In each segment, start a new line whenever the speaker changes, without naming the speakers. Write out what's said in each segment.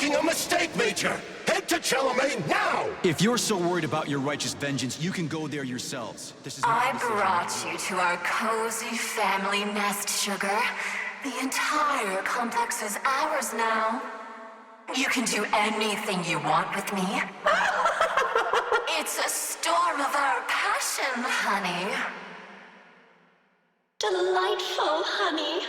making a mistake, Major! Head to Chalamet now!
If you're so worried about your righteous vengeance, you can go there yourselves. This is my decision.
I brought you to our cozy family nest, Sugar. The entire complex is ours now. You can do anything you want with me. It's a storm of our passion, honey. Delightful, honey.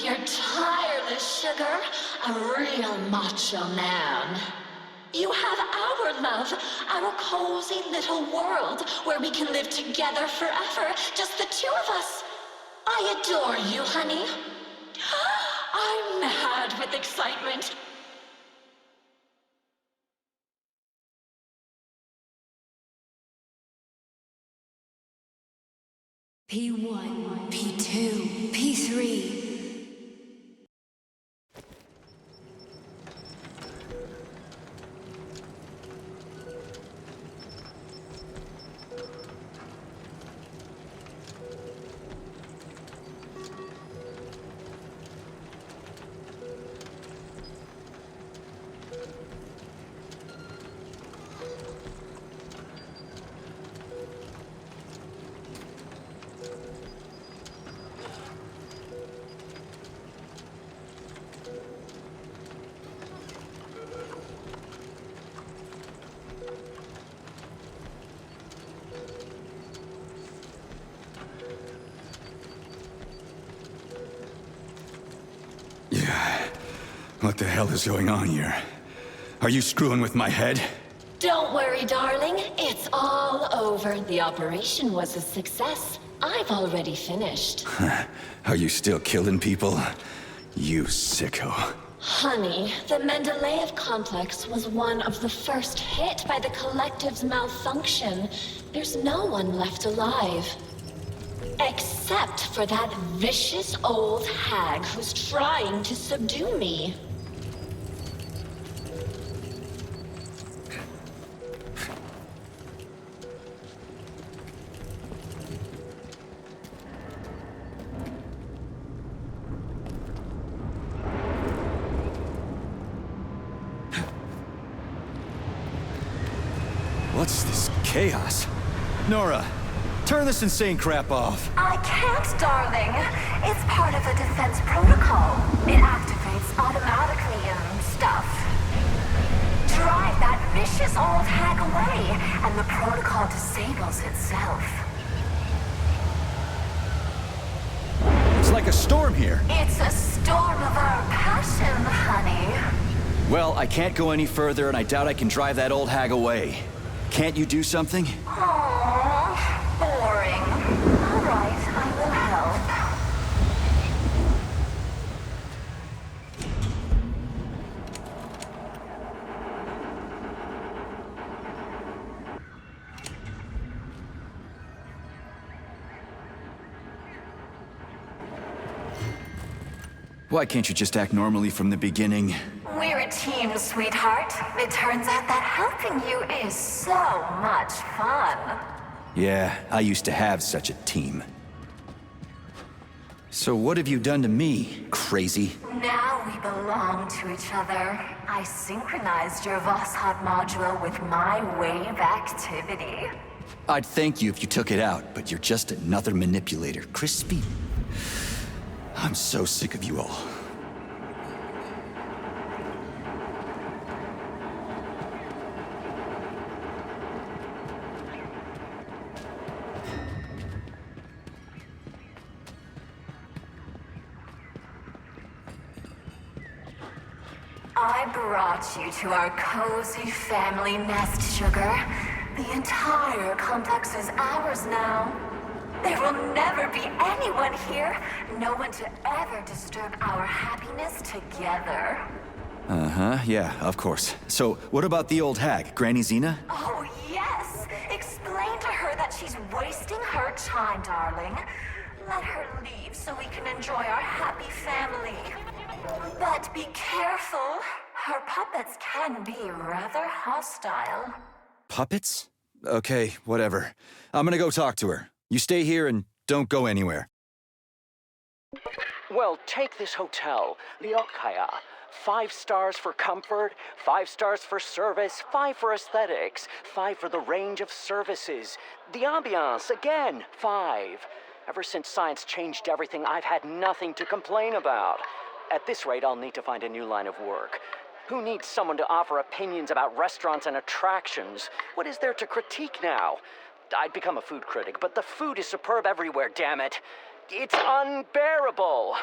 You're tireless, Sugar. A real macho man. You have our love, our cozy little world where we can live together forever, just the two of us. I adore you, honey. I'm mad with excitement.
P1, P2, P3.
What the hell is going on here? Are you screwing with my head?
Don't worry, darling. It's all over. The operation was a success. I've already finished.
Are you still killing people? You sicko.
Honey, the Mendeleev complex was one of the first hit by the collective's malfunction. There's no one left alive. Except for that vicious old hag who's trying to subdue me.
What's this chaos? Nora, turn this insane crap off.
I can't, darling. It's part of a defense protocol. It activates automatically and stuff. Drive that vicious old hag away, and the protocol disables itself.
It's like a storm here.
It's a storm of our passion, honey.
Well, I can't go any further, and I doubt I can drive that old hag away. Can't you do something?
Aww, boring. All right, I will help.
Why can't you just act normally from the beginning?
We're a team, sweetheart. It turns out that helping you is so much fun.
Yeah, I used to have such a team. So what have you done to me, crazy?
Now we belong to each other. I synchronized your Voskhod module with my wave activity.
I'd thank you if you took it out, but you're just another manipulator. Crispy. I'm so sick of you all.
I brought you to our cozy family nest, Sugar. The entire complex is ours now. There will never be anyone here, no one to ever disturb our happiness together.
Uh-huh, yeah, of course. So, what about the old hag, Granny Xena?
Oh, yes! Explain to her that she's wasting her time, darling. Let her leave so we can enjoy our happy family. But be careful. Her puppets can be rather hostile.
Puppets? Okay, whatever. I'm gonna go talk to her. You stay here and don't go anywhere.
Well, take this hotel, the Okaya. 5 stars for comfort, 5 stars for service, 5 for aesthetics, 5 for the range of services. The ambiance, again, 5. Ever since science changed everything, I've had nothing to complain about. At this rate, I'll need to find a new line of work. Who needs someone to offer opinions about restaurants and attractions? What is there to critique now? I'd become a food critic, but the food is superb everywhere, damn it. It's unbearable.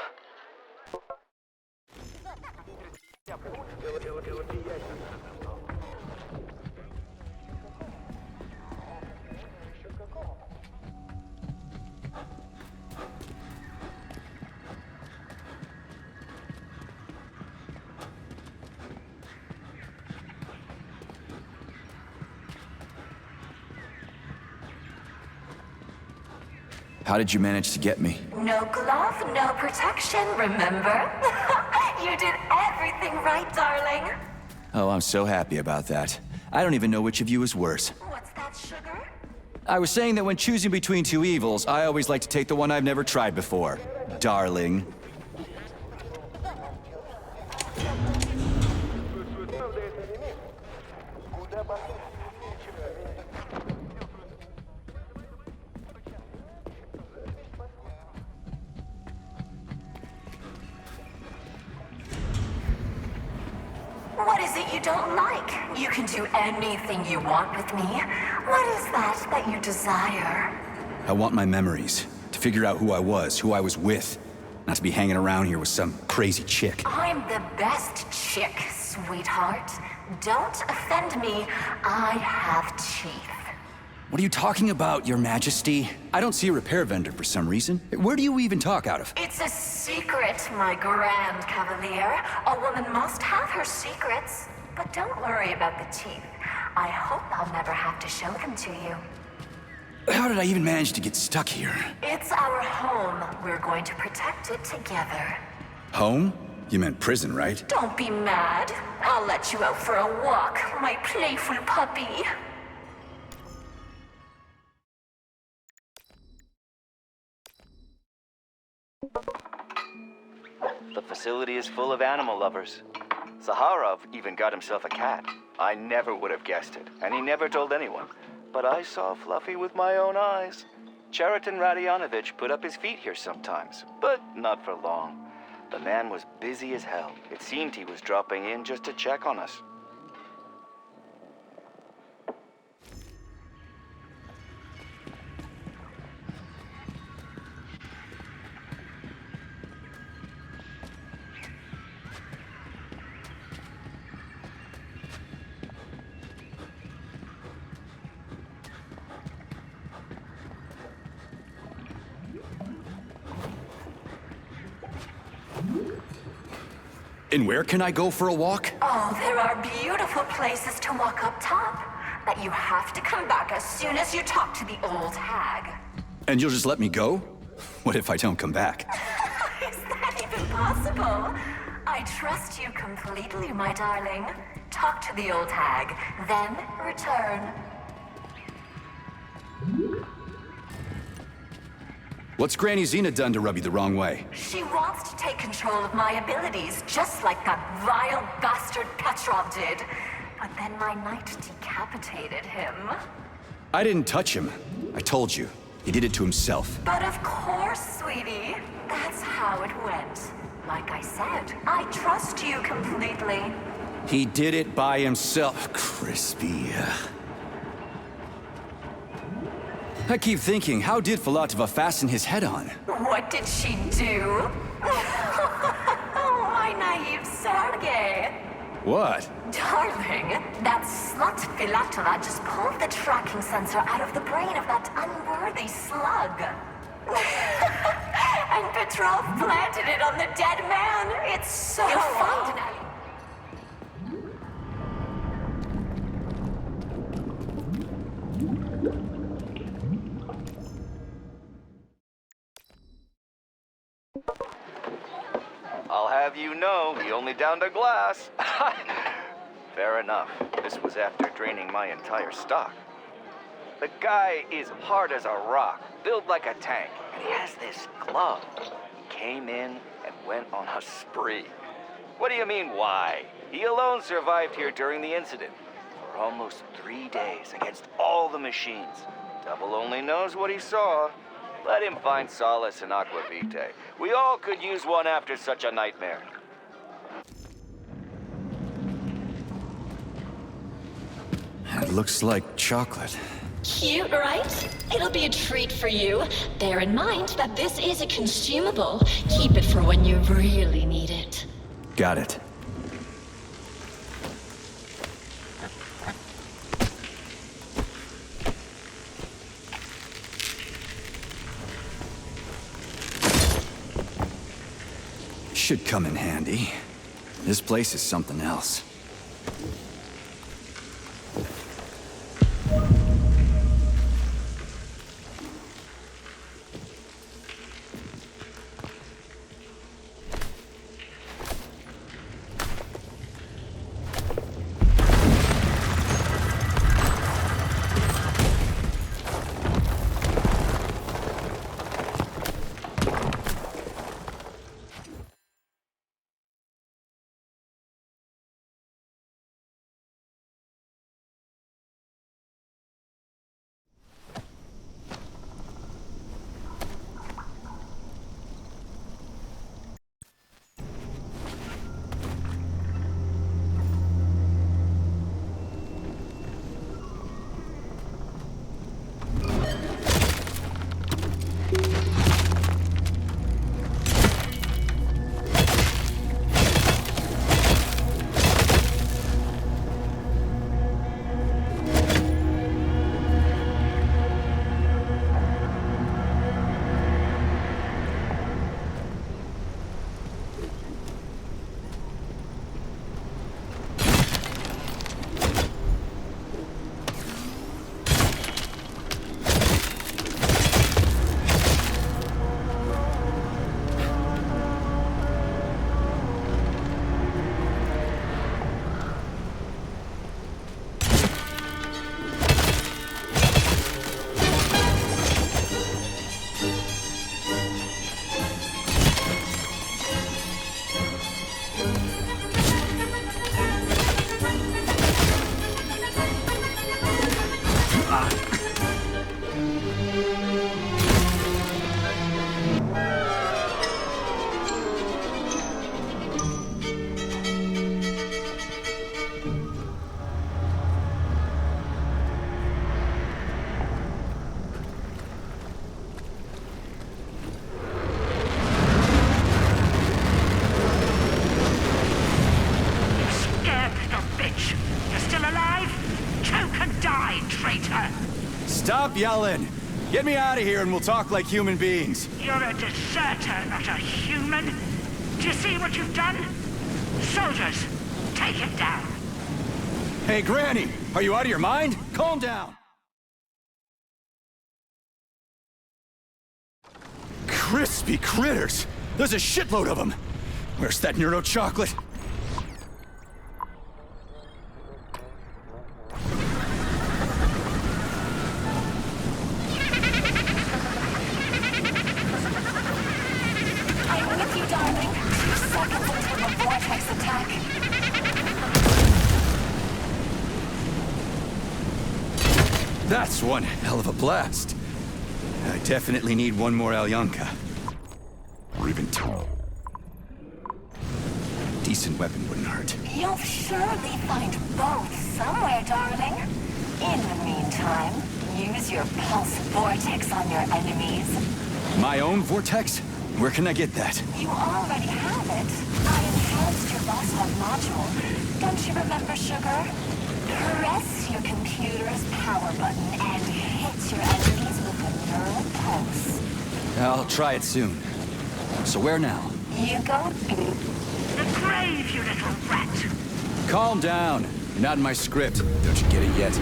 How did you manage to get me?
No glove, no protection, remember? You did everything right, darling.
Oh, I'm so happy about that. I don't even know which of you is worse.
What's that, sugar?
I was saying that when choosing between 2 evils, I always like to take the one I've never tried before. Darling.
What is it you don't like? You can do anything you want with me. What is that you desire?
I want my memories. To figure out who I was with. Not to be hanging around here with some crazy chick.
I'm the best chick, sweetheart. Don't offend me. I have teeth.
What are you talking about, Your Majesty? I don't see a repair vendor for some reason. Where do you even talk out of?
It's a secret, my grand cavalier. A woman must have her secrets. But don't worry about the teeth. I hope I'll never have to show them to you.
How did I even manage to get stuck here?
It's our home. We're going to protect it together.
Home? You meant prison, right?
Don't be mad. I'll let you out for a walk, my playful puppy.
The facility is full of animal lovers. Zaharov even got himself a cat. I never would have guessed it, and he never told anyone. But I saw Fluffy with my own eyes. Cheriton Radionovich put up his feet here sometimes, but not for long. The man was busy as hell. It seemed he was dropping in just to check on us.
And where can I go for a walk?
Oh, there are beautiful places to walk up top. But you have to come back as soon as you talk to the old hag.
And you'll just let me go? What if I don't come back?
Is that even possible? I trust you completely, my darling. Talk to the old hag, then return.
What's Granny Xena done to rub you the wrong way?
She wants to take control of my abilities, just like that vile bastard Petrov did. But then my knight decapitated him.
I didn't touch him. I told you. He did it to himself.
But of course, sweetie. That's how it went. Like I said, I trust you completely.
He did it by himself, Crispy. I keep thinking, how did Filatova fasten his head on?
What did she do? My naive Sergei.
What?
Darling, that slut Filatova just pulled the tracking sensor out of the brain of that unworthy slug. And Petrov planted it on the dead man. It's so... You'll find an...
I'll have you know, he only downed a glass. Fair enough. This was after draining my entire stock. The guy is hard as a rock, built like a tank, and he has this glove. He came in, and went on a spree. What do you mean, why? He alone survived here during the incident. For almost 3 days against all the machines. Double only knows what he saw. Let him find solace in Aqua Vitae. We all could use one after such a nightmare.
It looks like chocolate.
Cute, right? It'll be a treat for you. Bear in mind that this is a consumable. Keep it for when you really need it.
Got it. Should come in handy. This place is something else. Stop yelling! Get me out of here and we'll talk like human beings.
You're a deserter, not a human. Do you see what you've done? Soldiers, take him down.
Hey, Granny! Are you out of your mind? Calm down! Crispy critters! There's a shitload of them! Where's that neuro chocolate?
I'm with you, darling. 2 seconds until the vortex attack.
That's one hell of a blast. I definitely need one more Alyanka. Or even 2. Decent weapon wouldn't hurt.
You'll surely find both somewhere, darling. In the meantime, use your pulse vortex on your enemies.
My own vortex? Where can I get that?
You already have it. I enhanced your Roswell module. Don't you remember, Sugar? Press your computer's power button and hit your enemies with a neural pulse.
I'll try it soon. So where now?
You go
The grave, you little rat.
Calm down. You're not in my script. Don't you get it yet?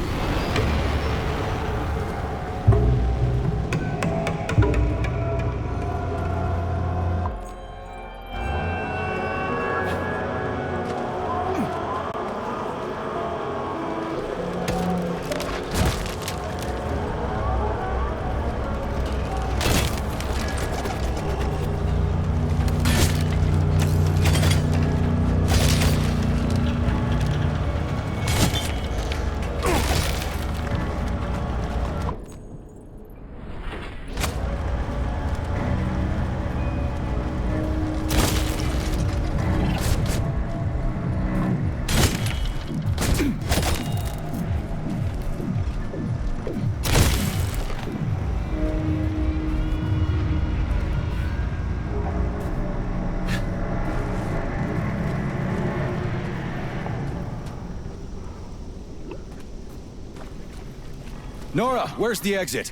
Nora, where's the exit?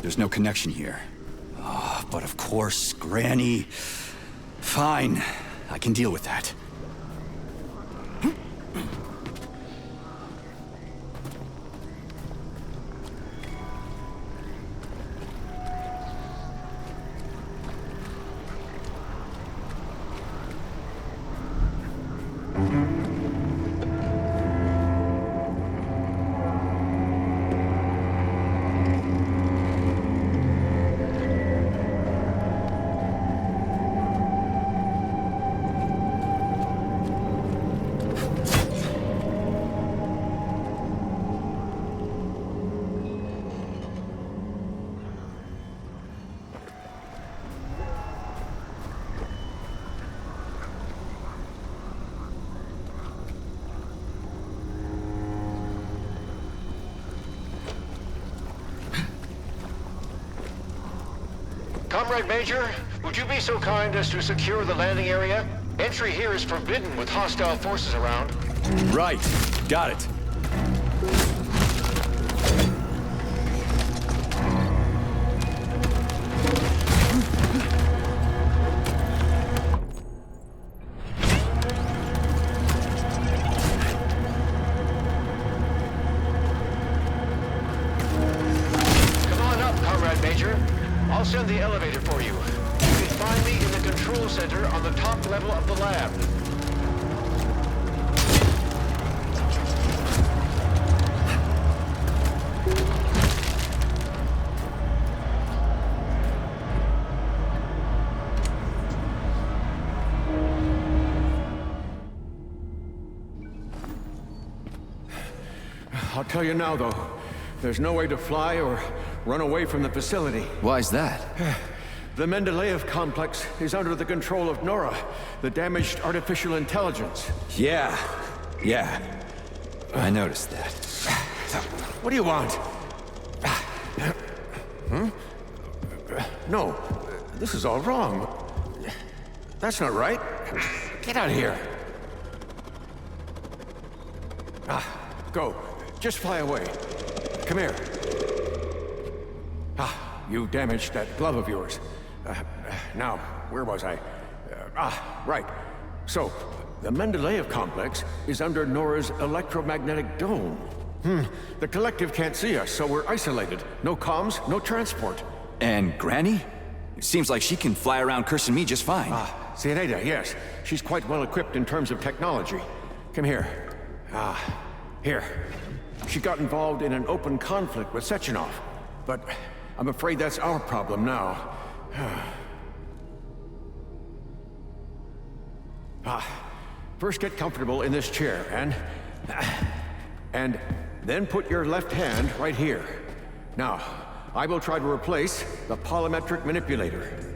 There's no connection here. Oh, but of course, Granny. Fine, I can deal with that.
Comrade Major, would you be so kind as to secure the landing area? Entry here is forbidden with hostile forces around.
Right, got it.
Come on up, Comrade Major. I'll send the elevator for you. You can find me in the control center on the top level of the lab.
I'll tell you now, though. There's no way to fly or run away from the facility.
Why's that?
The Mendeleev complex is under the control of Nora, the damaged artificial intelligence.
Yeah. I noticed that.
What do you want? No, this is all wrong. That's not right. Get out of here. Go. Just fly away. Come here. You damaged that glove of yours. Now, where was I? Right. So, the Mendeleev complex is under Nora's electromagnetic dome. The collective can't see us, so we're isolated. No comms, no transport.
And Granny? It seems like she can fly around cursing me just fine.
Zinaida, yes. She's quite well equipped in terms of technology. Come here. Here. She got involved in an open conflict with Sechenov, but I'm afraid that's our problem now. First get comfortable in this chair, and then put your left hand right here. Now, I will try to replace the polymetric manipulator.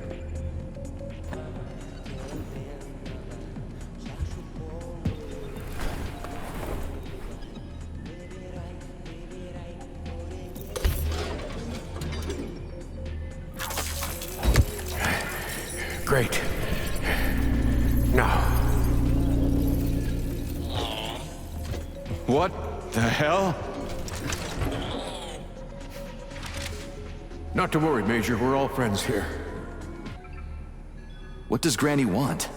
Great. Now.
What the hell?
Not to worry, Major. We're all friends here.
What does Granny want?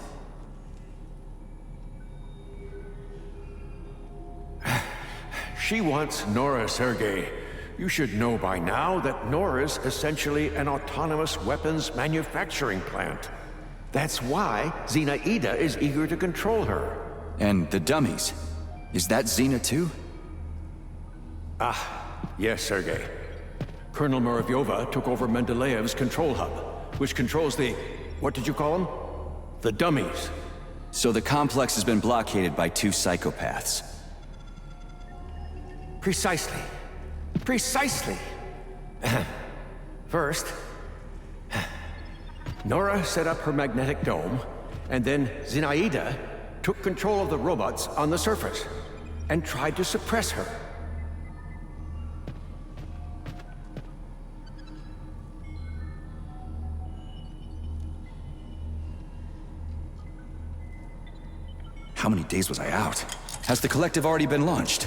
She wants Nora, Sergei. You should know by now that Nora's essentially an autonomous weapons manufacturing plant. That's why Zinaida is eager to control her.
And the dummies. Is that Xena too?
Yes, Sergei. Colonel Muravyova took over Mendeleev's control hub, which controls the... what did you call them? The dummies.
So the complex has been blockaded by two psychopaths.
Precisely. Precisely. First, Nora set up her magnetic dome, and then Zinaida took control of the robots on the surface and tried to suppress her.
How many days was I out? Has the collective already been launched?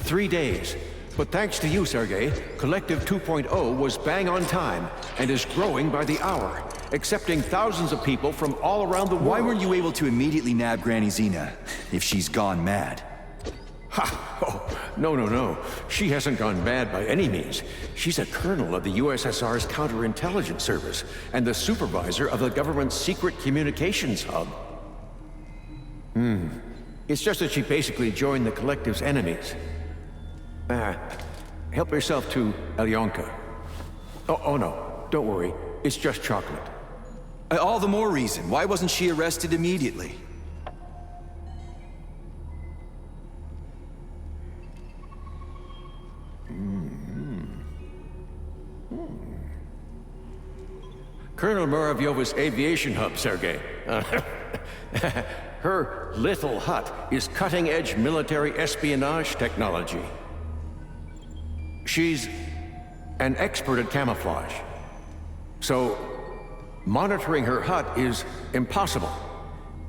3 days. But thanks to you, Sergei, Collective 2.0 was bang on time and is growing by the hour, accepting thousands of people from all around the world.
Why weren't you able to immediately nab Granny Xena if she's gone mad?
Ha! Oh, no. She hasn't gone mad by any means. She's a colonel of the USSR's counterintelligence service and the supervisor of the government's secret communications hub. It's just that she basically joined the Collective's enemies. Help yourself to Alyonka. Oh no, don't worry. It's just chocolate.
All the more reason. Why wasn't she arrested immediately?
Colonel Muravyova's aviation hub, Sergei. Her little hut is cutting-edge military espionage technology. She's an expert at camouflage. So, monitoring her hut is impossible,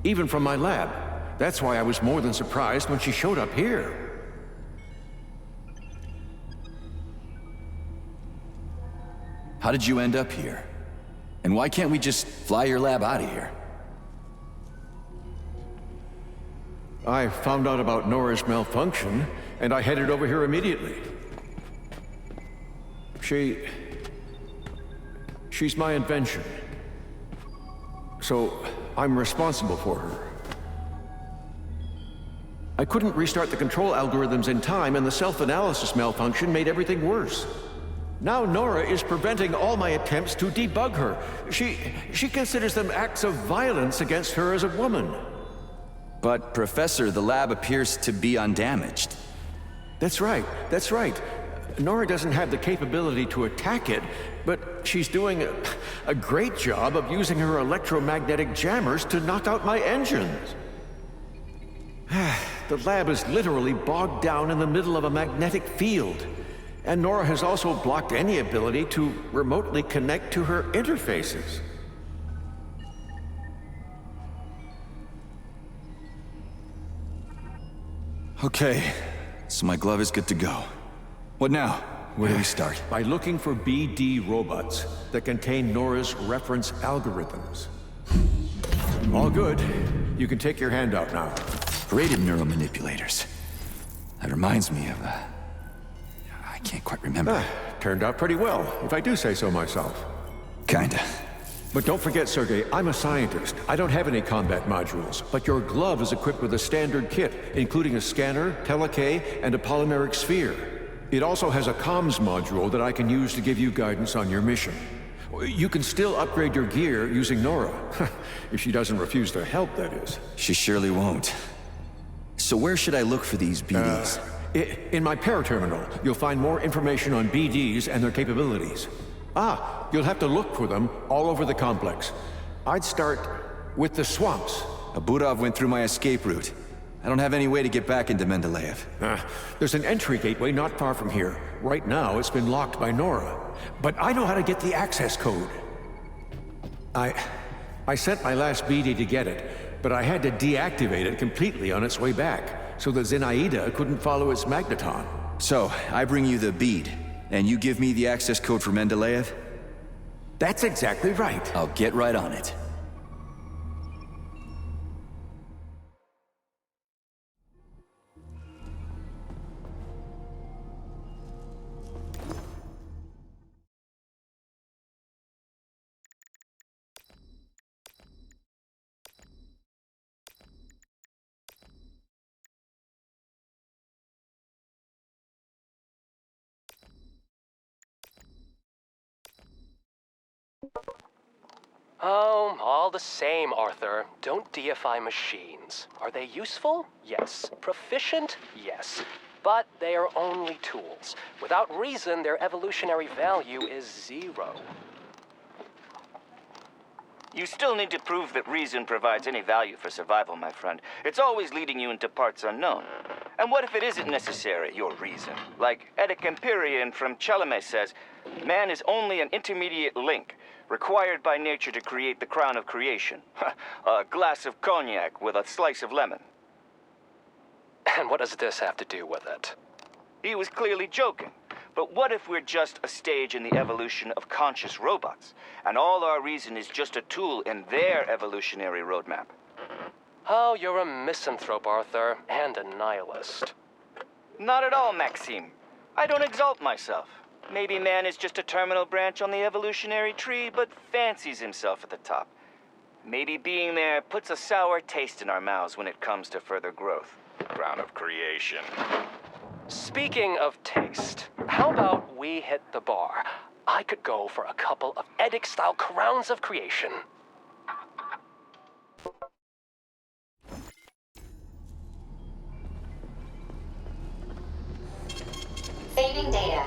even from my lab. That's why I was more than surprised when she showed up here.
How did you end up here? And why can't we just fly your lab out of here?
I found out about Nora's malfunction, and I headed over here immediately. She's my invention. So, I'm responsible for her. I couldn't restart the control algorithms in time, and the self-analysis malfunction made everything worse. Now Nora is preventing all my attempts to debug her. She considers them acts of violence against her as a woman.
But, Professor, the lab appears to be undamaged.
That's right. Nora doesn't have the capability to attack it, but she's doing a great job of using her electromagnetic jammers to knock out my engines. The lab is literally bogged down in the middle of a magnetic field. And Nora has also blocked any ability to remotely connect to her interfaces.
Okay, so my glove is good to go. What now? Where do we start?
By looking for Bea-d robots that contain Nora's reference algorithms. All good. You can take your hand out now.
Braided neuromanipulators. That reminds me of, I can't quite remember.
Turned out pretty well, if I do say so myself.
Kinda.
But don't forget, Sergei, I'm a scientist. I don't have any combat modules, but your glove is equipped with a standard kit, including a scanner, telekay, and a polymeric sphere. It also has a comms module that I can use to give you guidance on your mission. You can still upgrade your gear using Nora. If she doesn't refuse to help, that is.
She surely won't. So where should I look for these Bea-ds?
In my paraterminal, you'll find more information on Bea-ds and their capabilities. You'll have to look for them all over the complex. I'd start with the swamps.
Burov went through my escape route. I don't have any way to get back into Mendeleev.
There's an entry gateway not far from here. Right now, it's been locked by Nora. But I know how to get the access code. I sent my last Bea-d to get it, but I had to deactivate it completely on its way back, so that Zenaida couldn't follow its magneton.
So, I bring you the Bea-d, and you give me the access code for Mendeleev?
That's exactly right.
I'll get right on it.
Oh, all the same, Arthur. Don't deify machines. Are they useful? Yes. Proficient? Yes. But they are only tools. Without reason, their evolutionary value is 0.
You still need to prove that reason provides any value for survival, my friend. It's always leading you into parts unknown. And what if it isn't necessary, your reason? Like Eddic Empyrean from Chelome says, man is only an intermediate link, required by nature to create the crown of creation. A glass of cognac with a slice of lemon.
And what does this have to do with it?
He was clearly joking. But what if we're just a stage in the evolution of conscious robots, and all our reason is just a tool in their evolutionary roadmap?
Oh, you're a misanthrope, Arthur, and a nihilist.
Not at all, Maxime. I don't exalt myself. Maybe man is just a terminal branch on the evolutionary tree, but fancies himself at the top. Maybe being there puts a sour taste in our mouths when it comes to further growth. Crown of creation.
Speaking of taste, how about we hit the bar? I could go for a couple of Edic-style crowns of creation.
Saving data.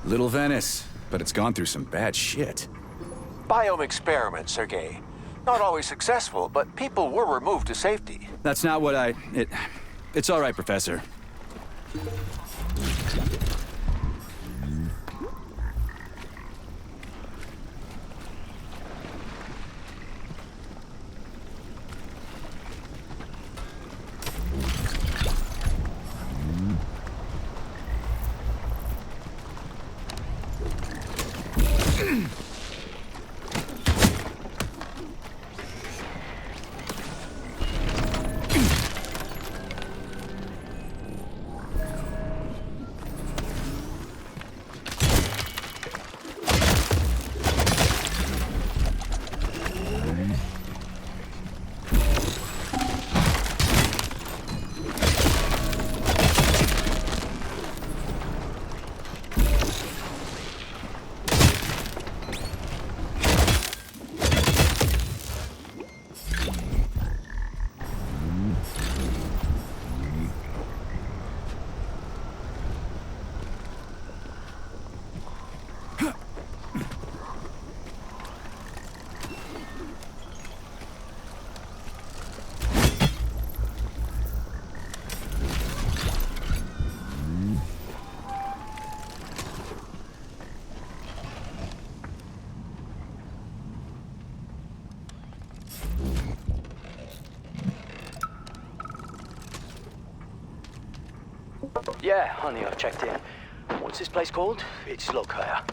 Little Venice, but it's gone through some bad shit.
Biome experiments, Sergei. Not always successful, but people were removed to safety.
That's not what It's all right, Professor.
Yeah, honey, I've checked in. What's this place called? It's Lokaya.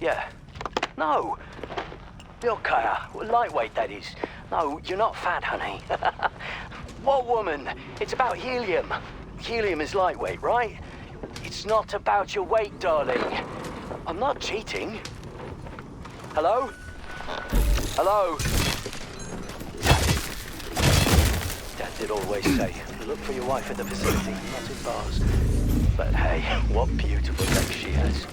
Yeah. No! Lokaya. Lightweight, that is. No, you're not fat, honey. What woman? It's about helium. Helium is lightweight, right? It's not about your weight, darling. I'm not cheating. Hello?
Hello? Dad did always say, look for your wife in the vicinity, not in bars. But hey, what beautiful legs she has.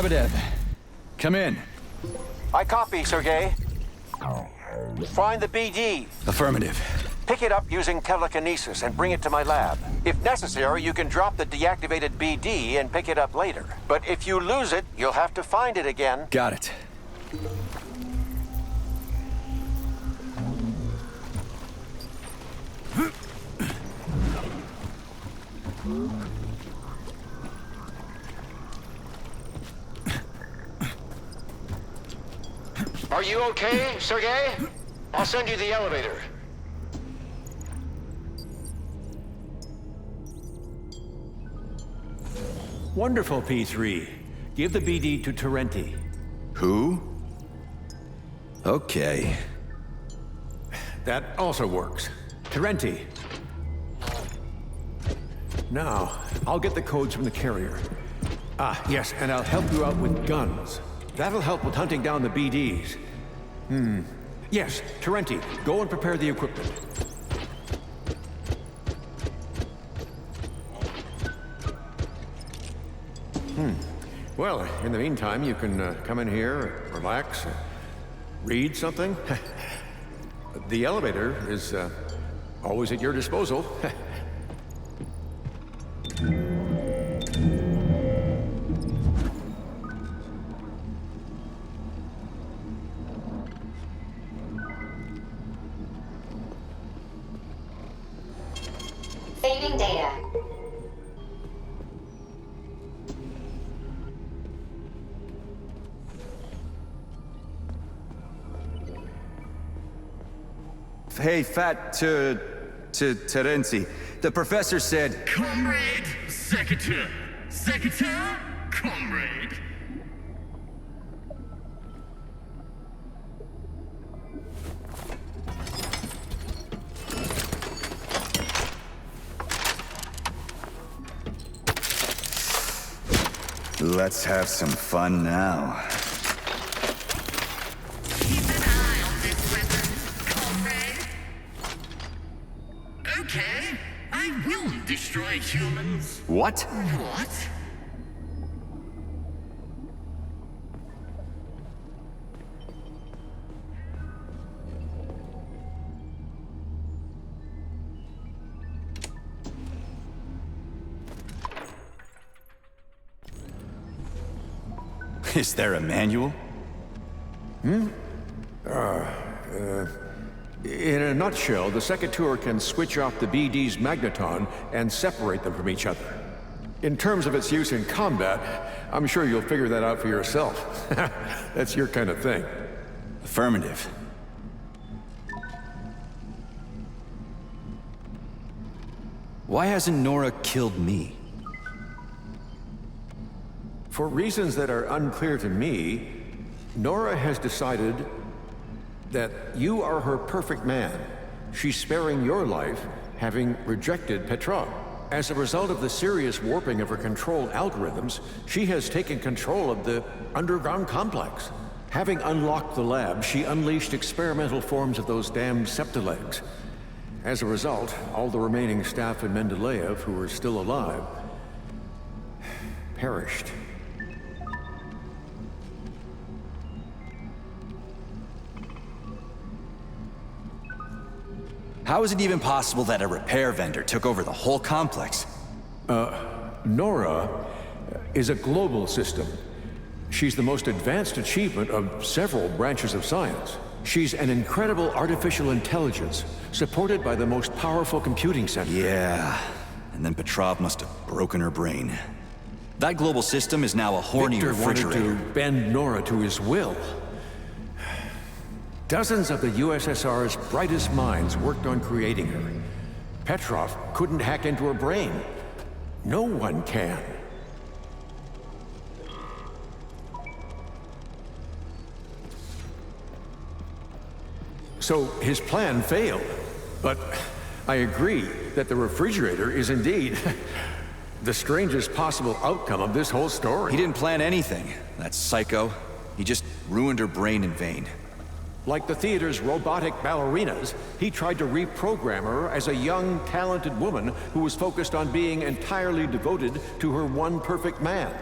Bea-d, come in.
I copy, Sergei. Find the Bea-d.
Affirmative.
Pick it up using telekinesis and bring it to my lab. If necessary, you can drop the deactivated Bea-d and pick it up later. But if you lose it, you'll have to find it again.
Got it.
Are you okay, Sergei? I'll send you the elevator.
Wonderful, P3. Give the Bea-d to Terenti.
Who? Okay.
That also works. Terenti. Now, I'll get the codes from the carrier. Ah, yes, and I'll help you out with guns. That'll help with hunting down the BDs. Yes, Terenti, go and prepare the equipment. Well, in the meantime, you can come in here, relax, read something. The elevator is always at your disposal.
Saving data.
Hey, Terenti. The professor said...
Comrade, Secretary. Secretary, comrade.
Let's have some fun now.
Keep an eye on this weapon, comrade. Okay, I will destroy humans.
What?
What?
Is there a manual?
In a nutshell, the Secretary can switch off the BD's magneton and separate them from each other. In terms of its use in combat, I'm sure you'll figure that out for yourself. That's your kind of thing.
Affirmative. Why hasn't Nora killed me?
For reasons that are unclear to me, Nora has decided that you are her perfect man. She's sparing your life, having rejected Petrov. As a result of the serious warping of her control algorithms, she has taken control of the underground complex. Having unlocked the lab, she unleashed experimental forms of those damned septilegs. As a result, all the remaining staff in Mendeleev who were still alive perished.
How is it even possible that a repair vendor took over the whole complex?
Nora is a global system. She's the most advanced achievement of several branches of science. She's an incredible artificial intelligence, supported by the most powerful computing center.
Yeah, and then Petrov must have broken her brain. That global system is now a horny refrigerator.
Victor wanted to bend Nora to his will. Dozens of the USSR's brightest minds worked on creating her. Petrov couldn't hack into her brain. No one can. So his plan failed. But I agree that the refrigerator is indeed the strangest possible outcome of this whole story.
He didn't plan anything, that psycho. He just ruined her brain in vain.
Like the theater's robotic ballerinas, he tried to reprogram her as a young, talented woman who was focused on being entirely devoted to her one perfect man.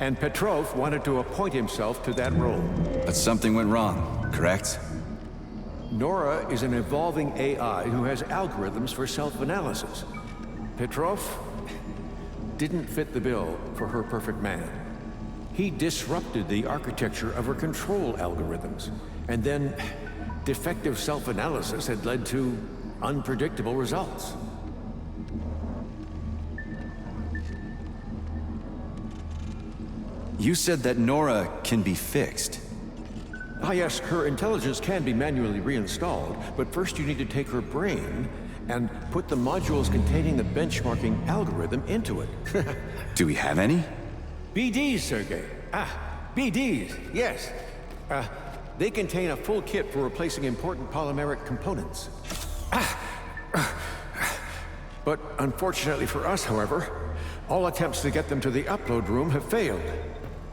And Petrov wanted to appoint himself to that role.
But something went wrong, correct?
Nora is an evolving AI who has algorithms for self-analysis. Petrov didn't fit the bill for her perfect man. He disrupted the architecture of her control algorithms. And then, defective self-analysis had led to unpredictable results.
You said that Nora can be fixed.
Ah, yes, her intelligence can be manually reinstalled, but first you need to take her brain and put the modules containing the benchmarking algorithm into it.
Do we have any?
Bea-ds, Sergei. Bea-ds, yes. They contain a full kit for replacing important polymeric components. But unfortunately for us, however, all attempts to get them to the upload room have failed.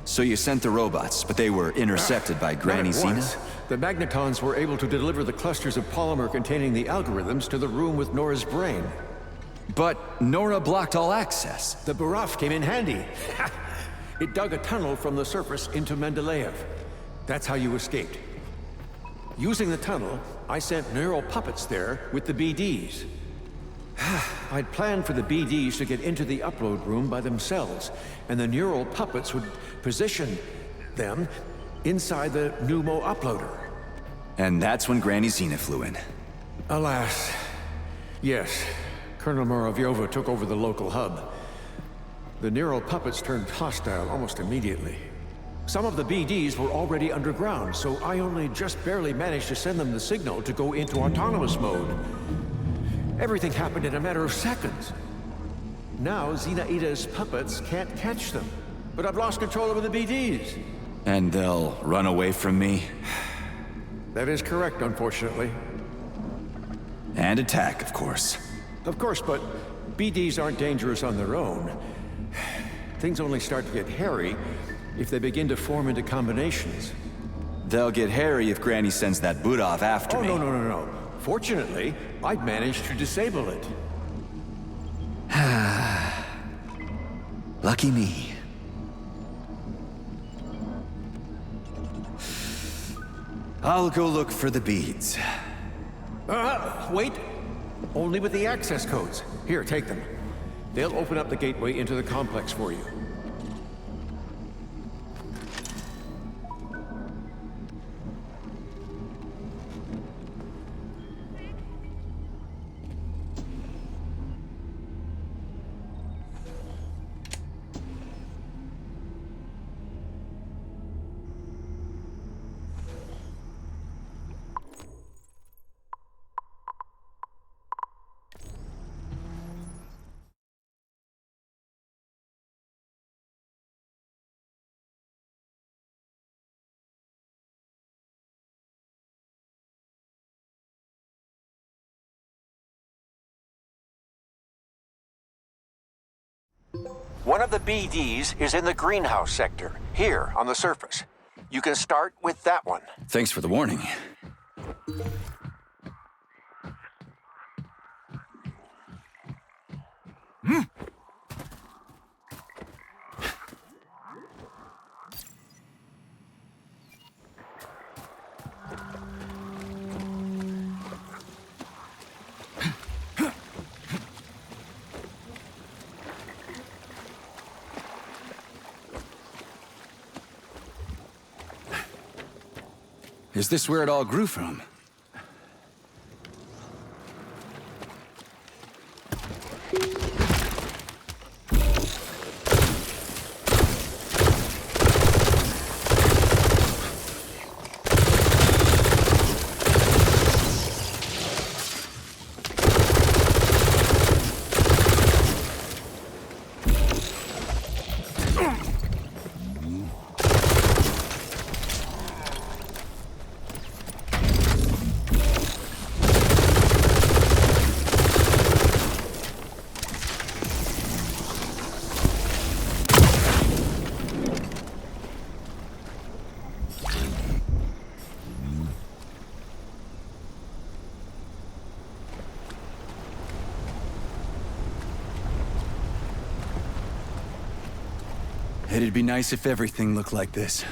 So you sent the robots, but they were intercepted by Granny
Not at
Xena?
once. The magnetons were able to deliver the clusters of polymer containing the algorithms to the room with Nora's brain.
But Nora blocked all access.
The Baraf came in handy. It dug a tunnel from the surface into Mendeleev. That's how you escaped. Using the tunnel, I sent neural puppets there with the Bea-ds. I'd planned for the Bea-ds to get into the upload room by themselves, and the neural puppets would position them inside the Pneumo uploader.
And that's when Granny Xena flew in.
Alas, yes. Colonel Moravyova took over the local hub. The neural puppets turned hostile almost immediately. Some of the Bea-ds were already underground, so I only just barely managed to send them the signal to go into autonomous mode. Everything happened in a matter of seconds. Now, Xena-Ida's puppets can't catch them, but I've lost control over the Bea-ds.
And they'll run away from me?
That is correct, unfortunately.
And attack, of course.
Of course, but Bea-ds aren't dangerous on their own. Things only start to get hairy if they begin to form into combinations.
They'll get hairy if Granny sends that Budov after me.
No. Fortunately, I've managed to disable it.
Lucky me. I'll go look for the beads.
Wait. Only with the access codes. Here, take them. They'll open up the gateway into the complex for you.
One of the Bea-ds is in the greenhouse sector, here on the surface. You can start with that one.
Thanks for the warning. Is this where it all grew from? It'd be nice if everything looked like this.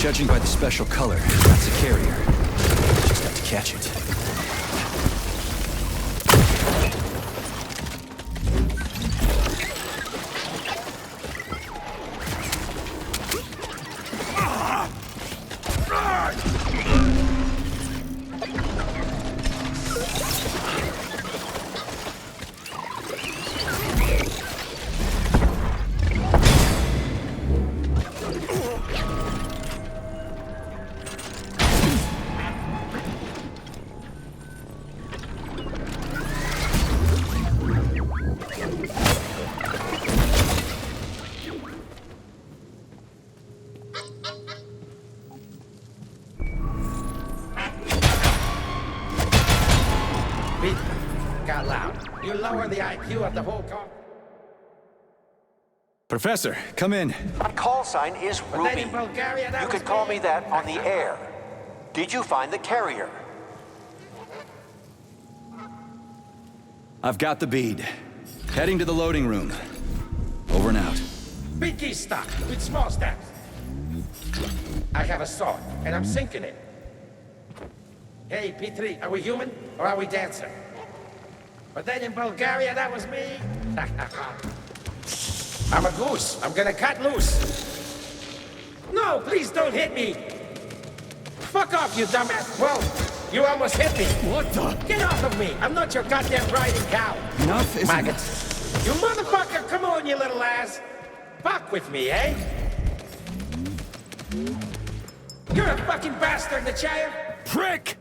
Judging by the special color, that's a carrier. Just have to catch it.
Got loud. You lower the IQ of the whole car.
Professor, come in.
My call sign is
But
Ruby.
then in Bulgaria, that
You
was
can call
me.
me that on the air. Did you find the carrier?
I've got the bead. Heading to the loading room. Over and out.
Big key stuck with small steps. I have a sword, and I'm sinking it. Hey, P3, are we human or are we dancer? But then in Bulgaria, that was me. I'm a goose. I'm gonna cut loose. No, please don't hit me. Fuck off, you dumbass. Well, you almost hit me.
What the?
Get off of me. I'm not your goddamn riding cow.
Enough is
Maggots. You motherfucker, come on, you little ass. Fuck with me, eh? You're a fucking bastard, the chair.
Prick!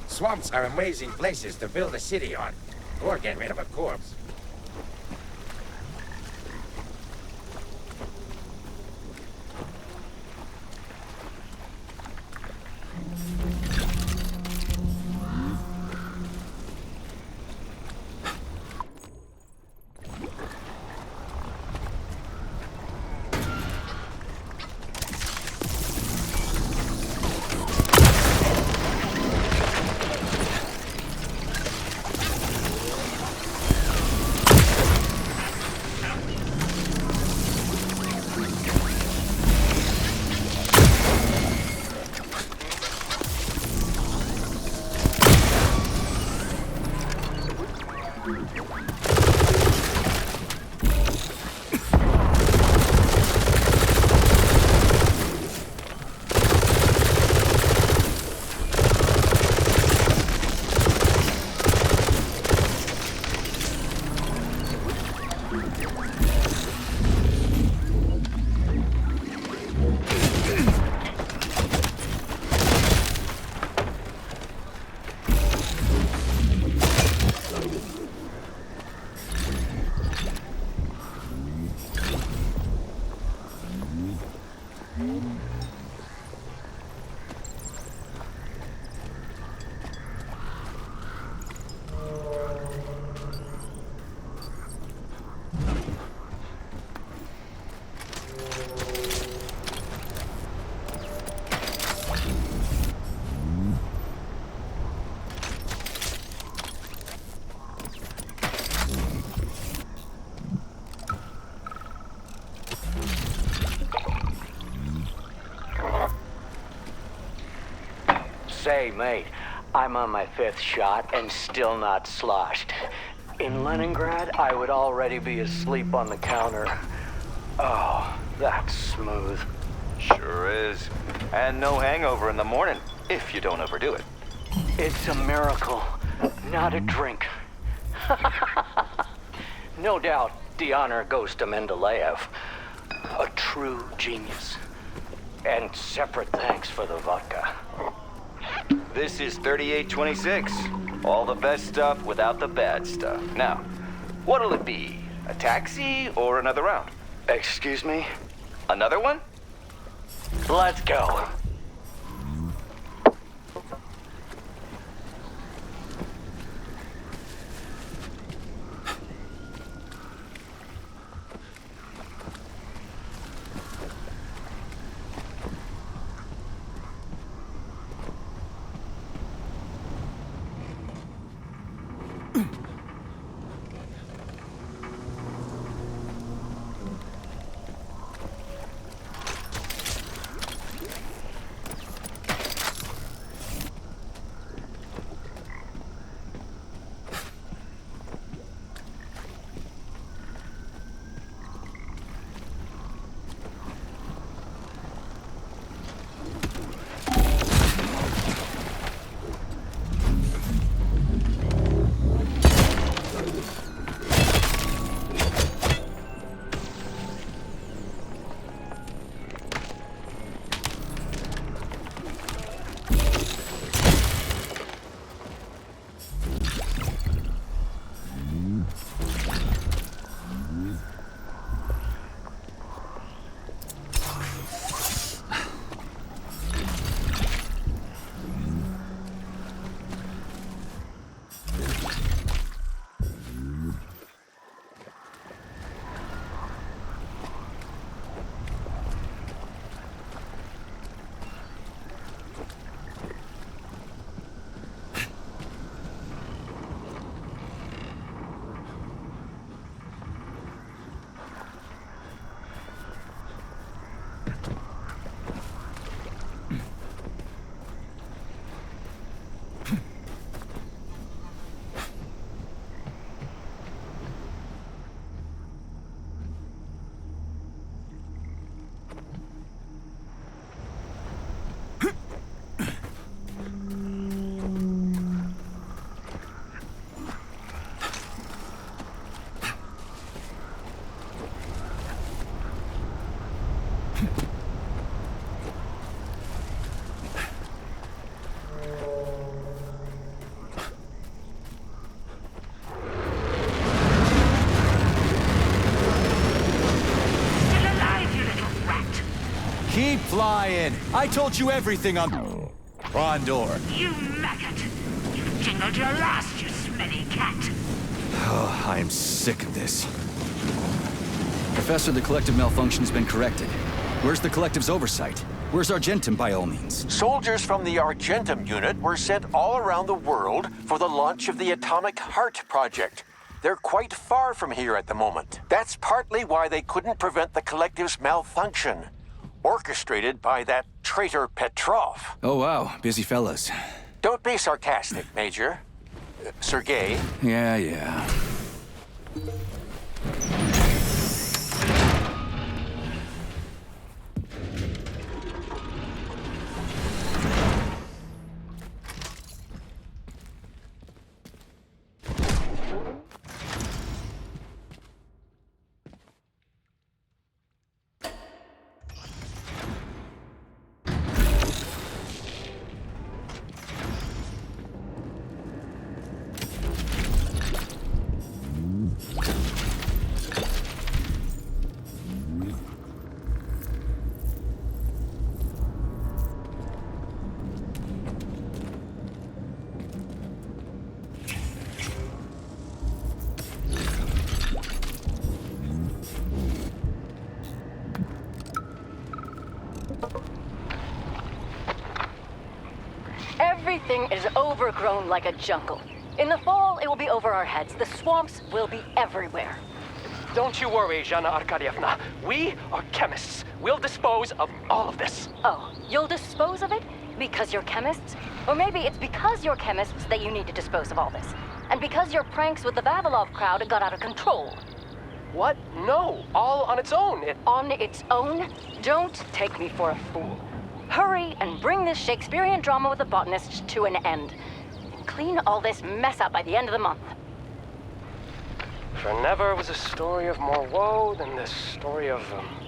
Swamps are amazing places to build a city on, or get rid of a corpse.
Say, mate, I'm on my 5th shot and still not sloshed. In Leningrad, I would already be asleep on the counter. Oh, that's smooth.
Sure is. And no hangover in the morning, if you don't overdo it.
It's a miracle, not a drink. No doubt the honor goes to Mendeleev. A true genius. And separate thanks for the vodka.
This is 3826. All the best stuff without the bad stuff. Now, what'll it be? A taxi or another round?
Excuse me?
Another one?
Let's go.
Keep flying. I told you everything on Rondor.
You maggot! You've jingled your last, you smelly cat!
Oh, I am sick of this. Professor, the collective malfunction has been corrected. Where's the collective's oversight? Where's Argentum, by all means?
Soldiers from the Argentum unit were sent all around the world for the launch of the Atomic Heart project. They're quite far from here at the moment. That's partly why they couldn't prevent the collective's malfunction. Orchestrated by that traitor Petrov.
Oh, wow. Busy fellas.
Don't be sarcastic, Major. Sergei.
Yeah.
Everything is overgrown like a jungle. In the fall, it will be over our heads. The swamps will be everywhere.
Don't you worry, Zhana Arkadievna. We are chemists. We'll dispose of all of this.
Oh, you'll dispose of it? Because you're chemists? Or maybe it's because you're chemists that you need to dispose of all this. And because your pranks with the Vavilov crowd got out of control.
What? No, all on its own.
On its own? Don't take me for a fool. Hurry and bring this Shakespearean drama with the botanists to an end. Clean all this mess up by the end of the month.
For never was a story of more woe than this story of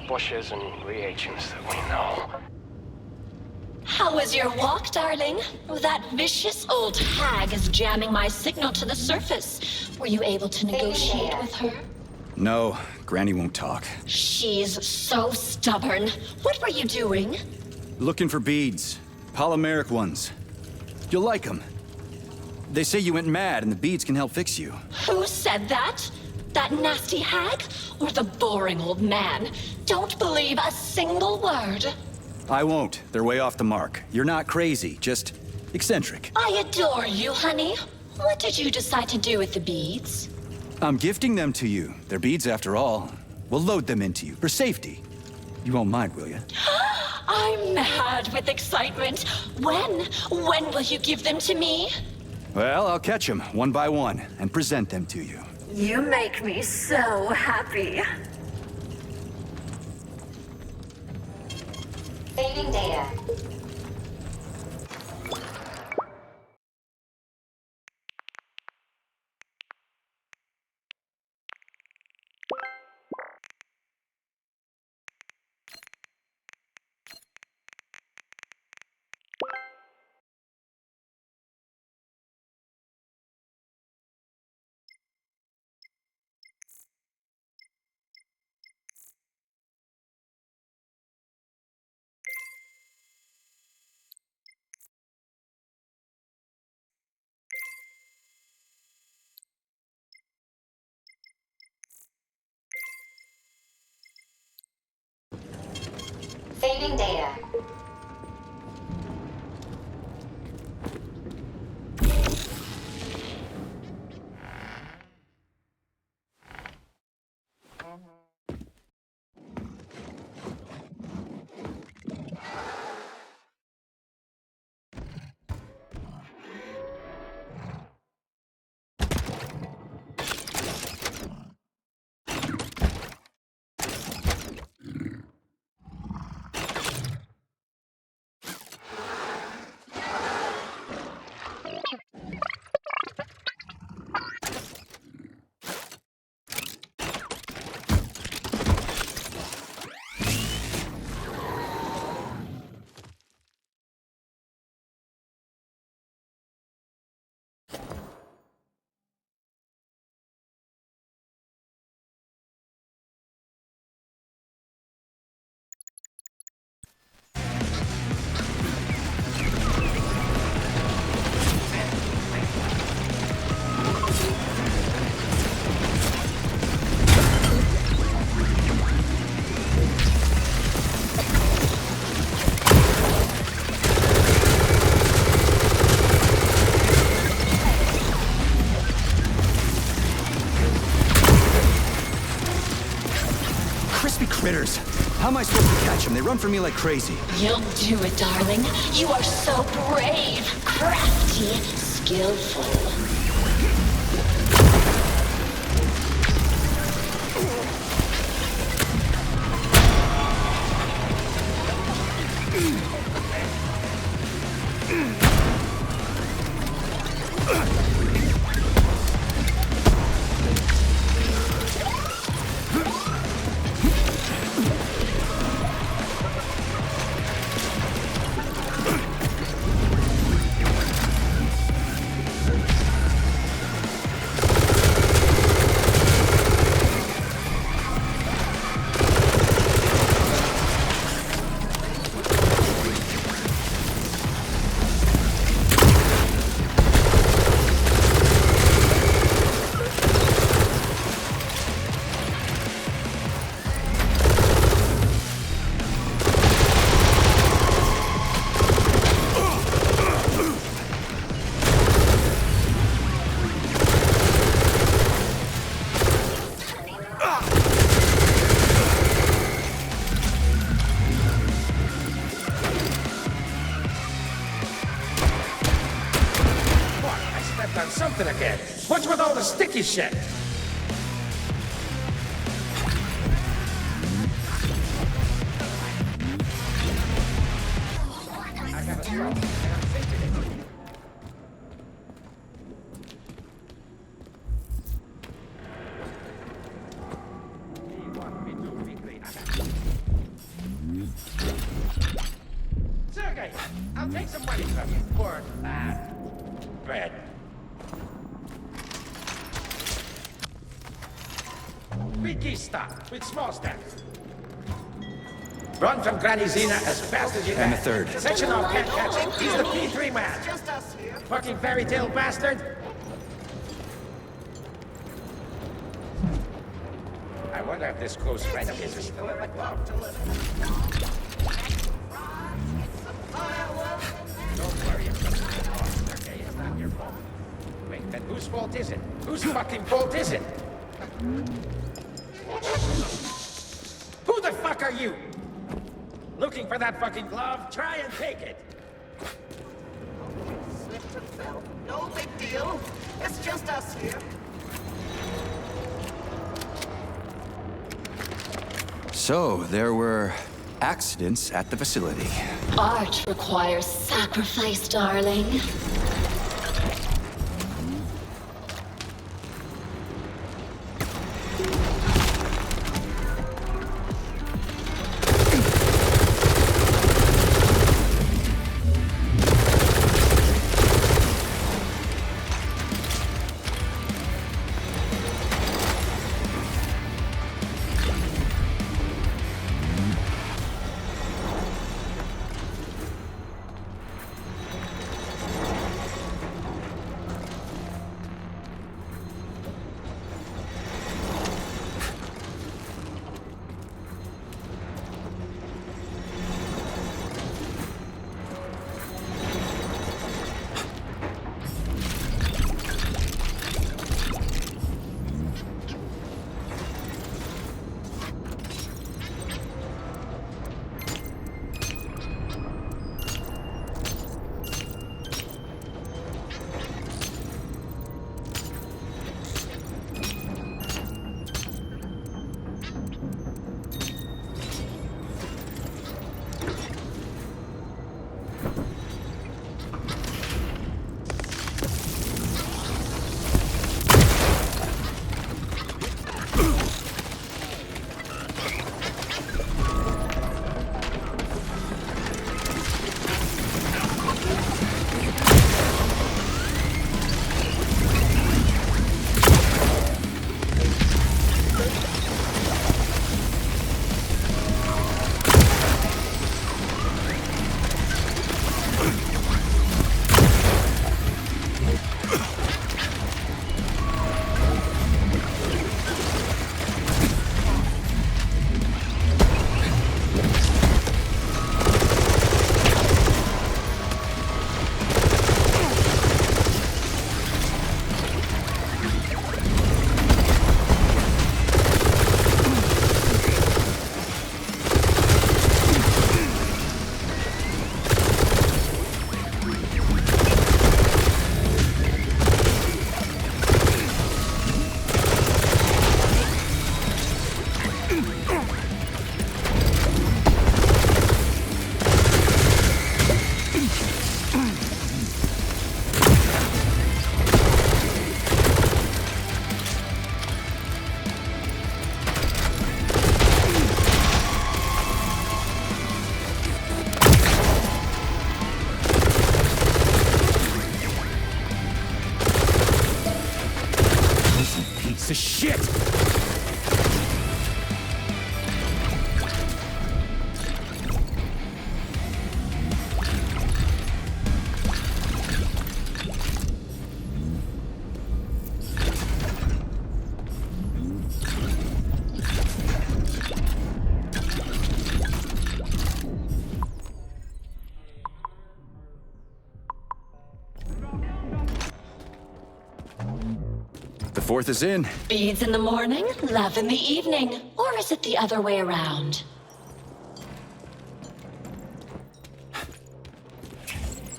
bushes and reagents that we know.
How was your walk, darling? That vicious old hag is jamming my signal to the surface. Were you able to negotiate with her?
No, Granny won't talk.
She's so stubborn. What were you doing?
Looking for beads. Polymeric ones. You'll like them. They say you went mad and the beads can help fix you.
Who said that? That nasty hag? Or the boring old man? Don't believe a single word.
I won't. They're way off the mark. You're not crazy, just eccentric.
I adore you, honey. What did you decide to do with the beads?
I'm gifting them to you. They're beads after all. We'll load them into you, for safety. You won't mind, will you?
I'm mad with excitement. When will you give them to me?
Well, I'll catch them one by one and present them to you.
You make me so happy.
Saving data. Saving data.
Critters. How am I supposed to catch them? They run from me like crazy.
You'll do it, darling. You are so brave, crafty, skillful.
On something again. What's with all the sticky shit? I got a thought, and I'm thinking it. Hey, I'll take some money from you for, bread. Big key stop with small steps. Run from Granny Zena as fast as you can.
And the third.
Section off can't catch him. He's the P3 man.
Just us here.
Fucking fairy tale bastard. I wonder if this close friend of his is still in the club. Don't worry about it. Okay, it's not your fault. Wait, then whose fault is it? Whose fucking fault is it? Who the fuck are you? Looking for that fucking glove? Try and take it.
Slipped and fell. No big deal. It's just us here.
So, there were accidents at the facility.
Art requires sacrifice, darling.
Piece of shit! The fourth is in.
Beads in the morning, love in the evening. Or is it the other way around?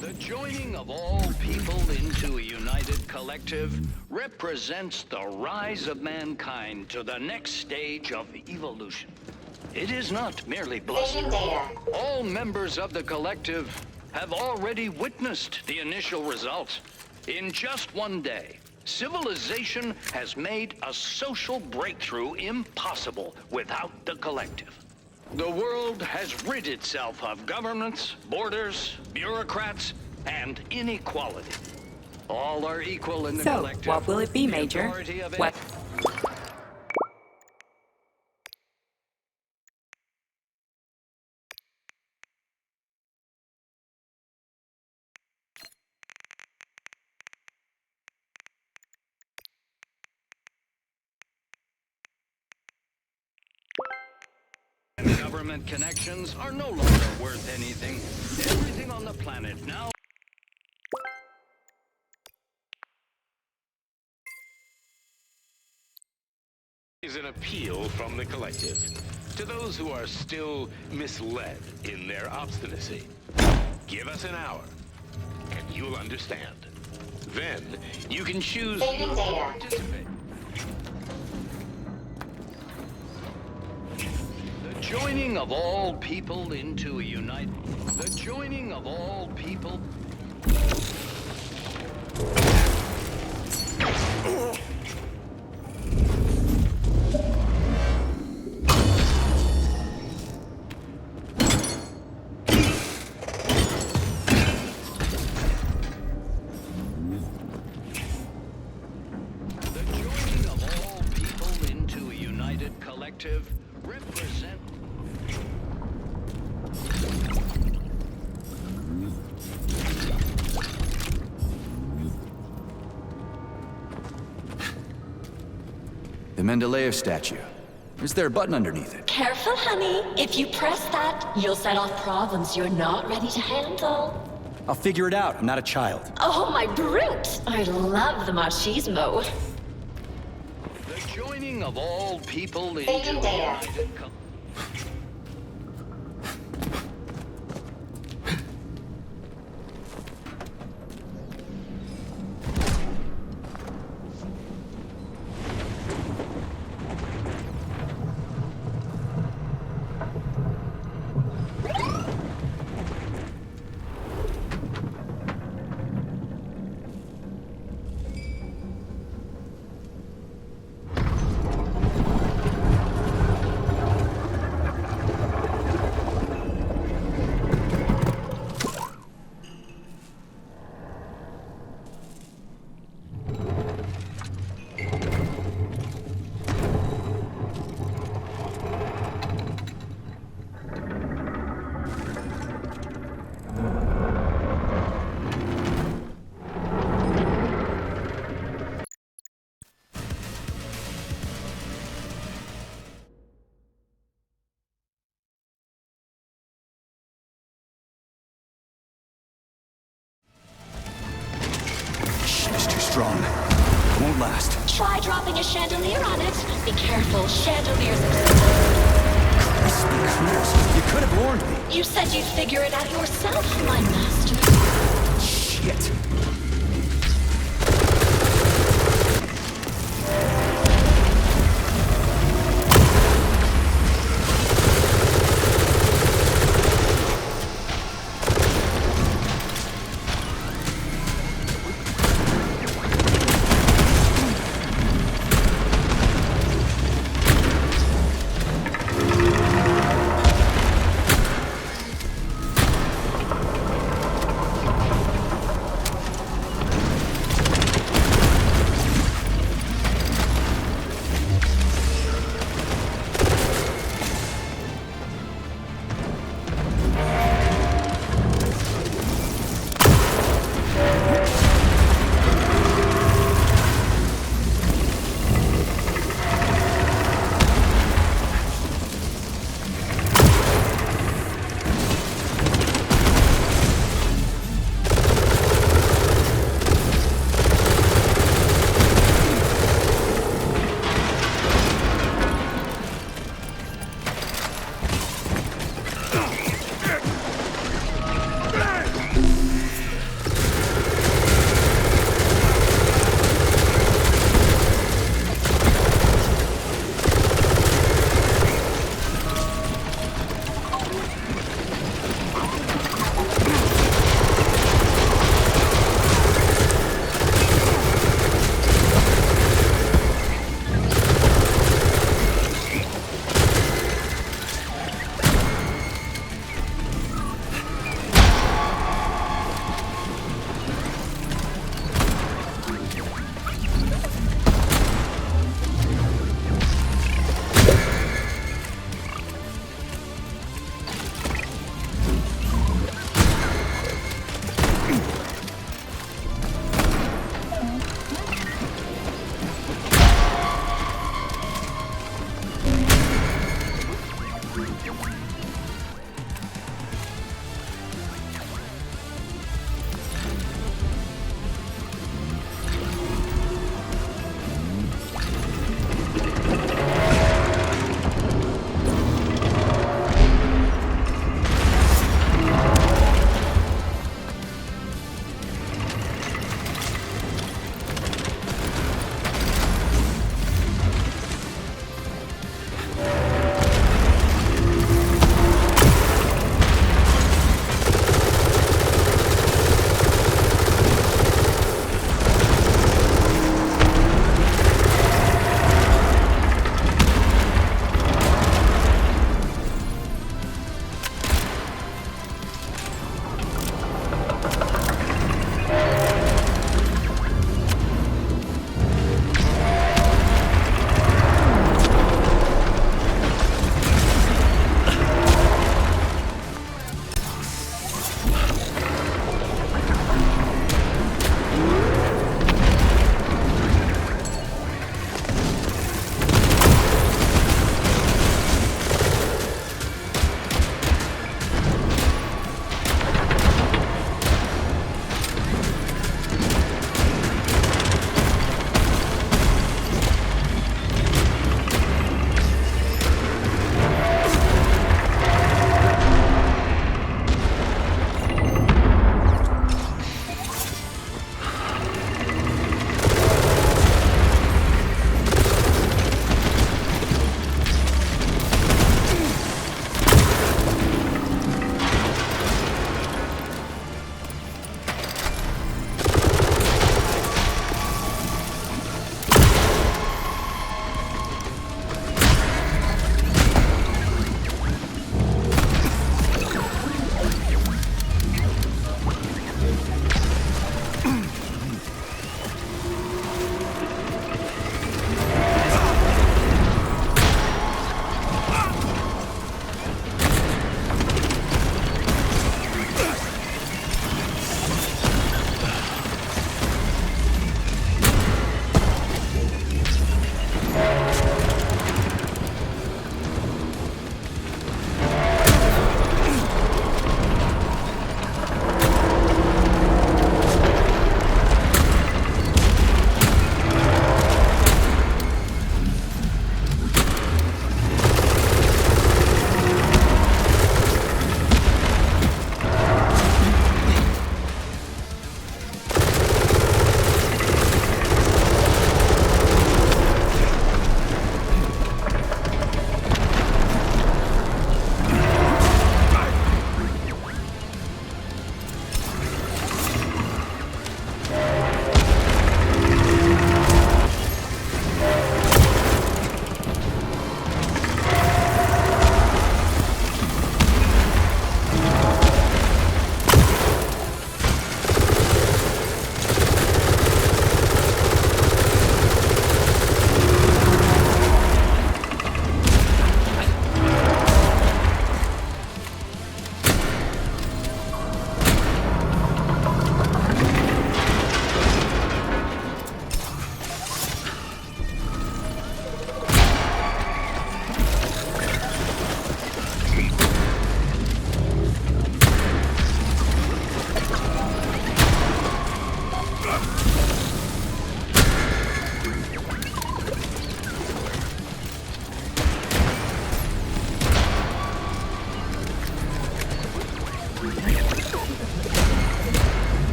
The joining of all people into a united collective represents the rise of mankind to the next stage of evolution. It is not merely bluster. All members of the collective have already witnessed the initial results. In just one day, civilization has made a social breakthrough impossible without the collective. The world has rid itself of governments, borders, bureaucrats, and inequality. All are equal in the collective.
So, what will it be, Major? What?
Government connections are no longer worth anything. Everything on the planet now
is an appeal from the collective to those who are still misled in their obstinacy. Give us an hour, and you'll understand. Then, you can choose to participate.
The joining of all people into a united... The joining of all people... represent...
The Mendeleev statue. Is there a button underneath it?
Careful, honey. If you press that, you'll set off problems you're not ready to handle.
I'll figure it out. I'm not a child.
Oh, my brute! I love the machismo.
The joining of all people into
Taking data.
united...
Strong. It won't last.
Try dropping a chandelier on it. Be careful, chandeliers
Crispy critters. You could have warned me.
You said you'd figure it out yourself, my master.
Shit.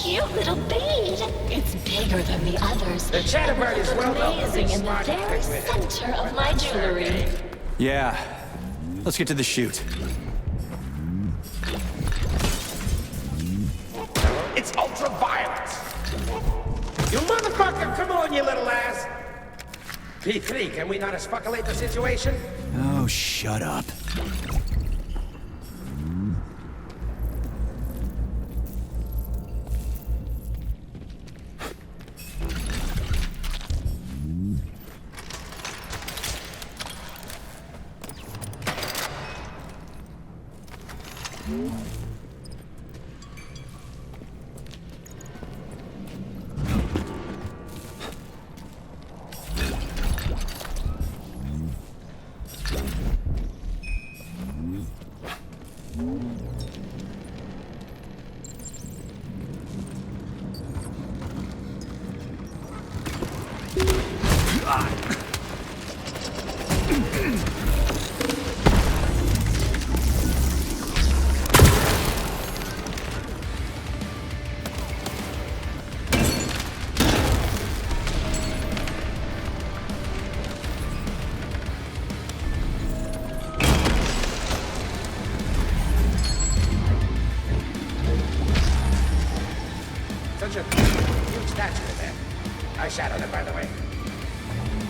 cute little Bea-d. It's bigger than the others.
The Chatterbird is well known for
amazing
being
in the
smart and
very
quick with it.
center of my jewelry.
Yeah. Let's get to the chute.
It's ultraviolet. You motherfucker, come on, you little ass. P3, can we not escalate the situation?
Oh, shut up.
Such a huge statue of him. I shadowed him, by the way.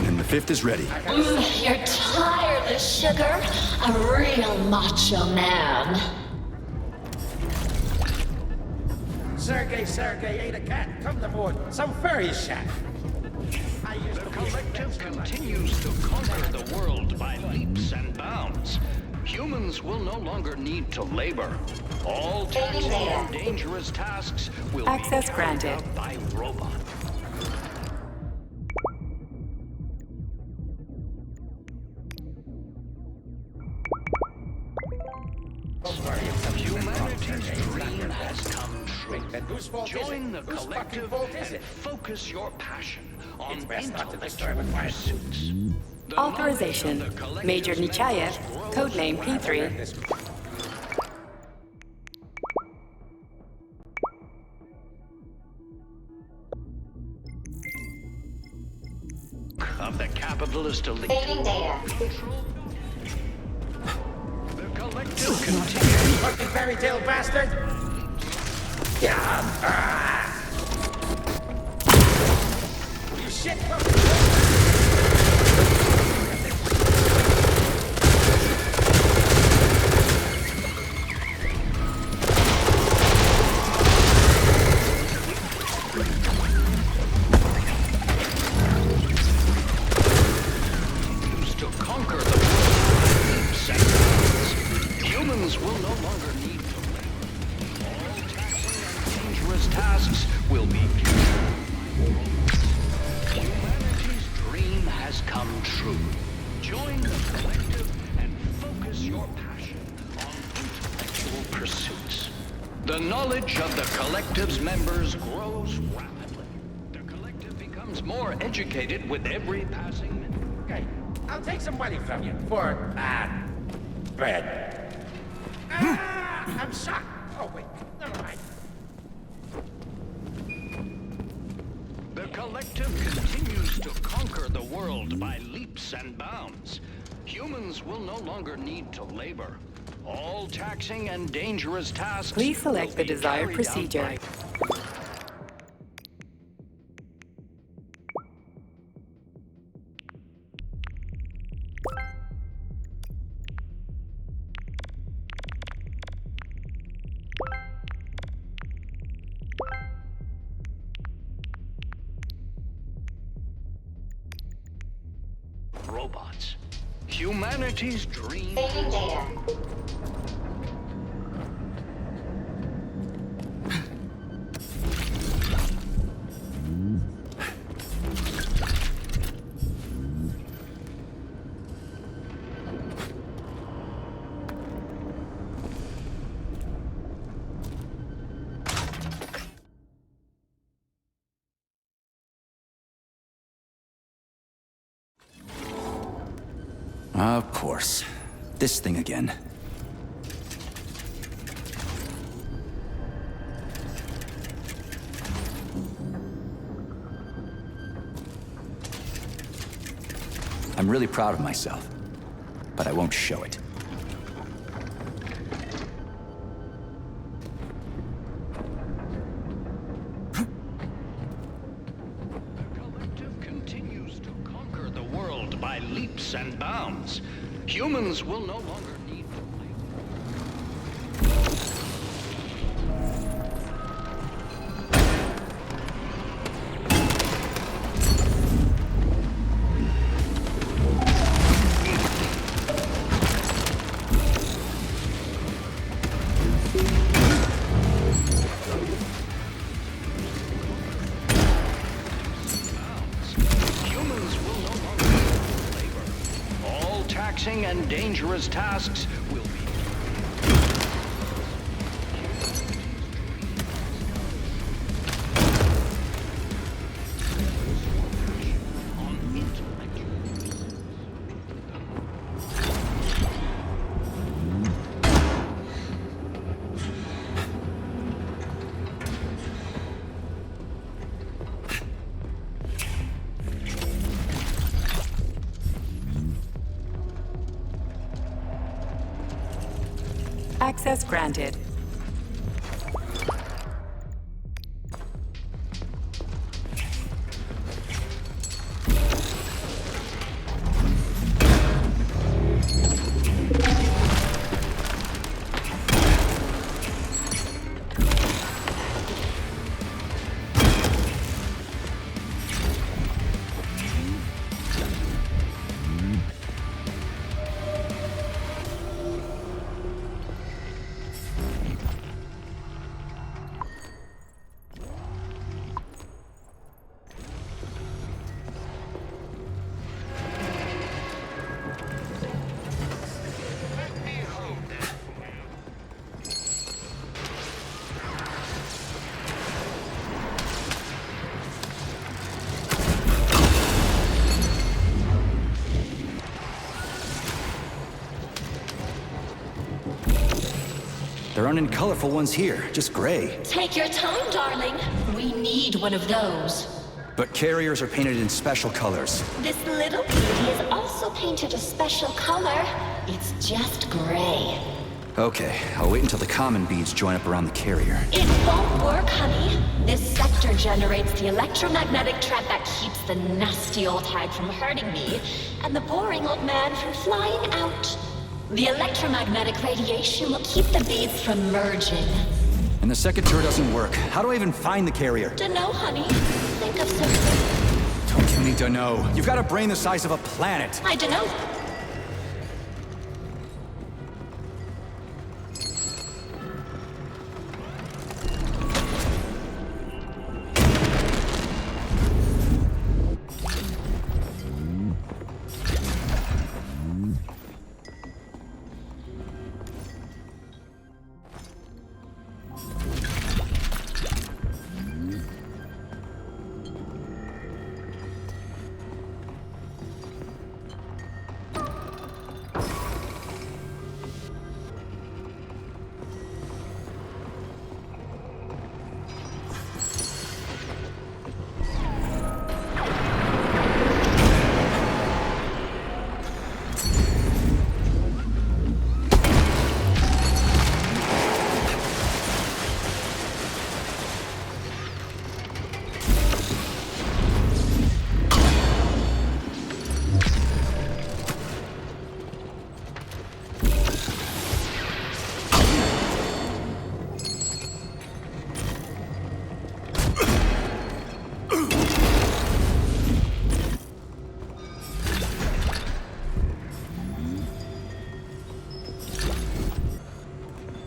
And the fifth is ready.
You're tireless, sugar. A real macho man.
Sergey ate a cat. Come to board. Some furry shack.
The collective continues to conquer the world by leaps and bounds. Humans will no longer need to labor. All taxing and dangerous tasks will
Access
be carried
granted.
out by robots. Humanity's dream has come true. Join the collective and focus your passion on intellectual pursuits.
Authorization. Major Nechayev, codename P3.
Of the capitalist elite.
Saving data.
The collective continues.
Fucking fairy tale bastard! You shit
To conquer the world in leaps and bounds. Humans will no longer need to labor. All taxing and dangerous tasks will be humanity's dream has come true. Join the collective and focus your passion on intellectual pursuits. The knowledge of the collective's members grows rapidly. The collective becomes more educated with every passing minute.
Okay, I'll take some money from you for, bread. I'm shocked. Oh, wait, never mind.
The collective continues to conquer the world by leaps and bounds. Humans will no longer need to labor. All taxing and dangerous tasks.
Please select
will
the
be
desired
carried out
procedure.
by robots. Humanity's dream.
Saving data.
Of course. This thing again. I'm really proud of myself, but I won't show it.
Leaps and bounds. Humans will no longer need to and dangerous tasks will be.
Access granted.
There aren't any colorful ones here, just gray.
Take your time, darling. We need one of those.
But carriers are painted in special colors.
This little beauty is also painted a special color. It's just gray.
Okay, I'll wait until the common beads join up around the carrier.
It won't work, honey. This sector generates the electromagnetic trap that keeps the nasty old hag from hurting me, and the boring old man from flying out. The electromagnetic radiation will keep the beads from merging.
And the second turret doesn't work. How do I even find the carrier?
Dunno, honey. Think of something.
Don't give me dunno. You've got a brain the size of a planet.
I dunno.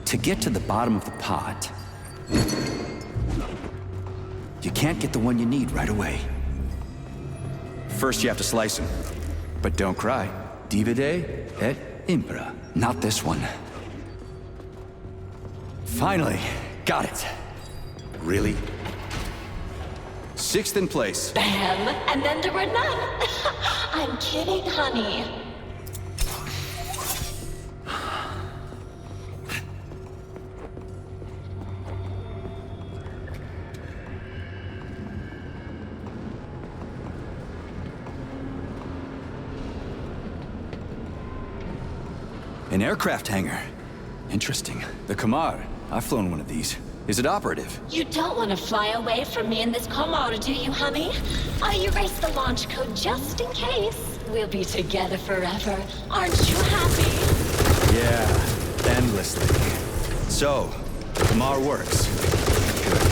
To get to the bottom of the pot, you can't get the one you need right away. First you have to slice him. But don't cry. Divide et impera. Not this one. Finally, got it. Really? Sixth in place.
Bam! And then there were none. I'm kidding, honey.
An aircraft hangar. Interesting. The Kamar. I've flown one of these. Is it operative?
You don't want to fly away from me in this Kamar, do you, honey? I erased the launch code just in case. We'll be together forever. Aren't you happy?
Yeah, endlessly. So, the Kamar works. Good.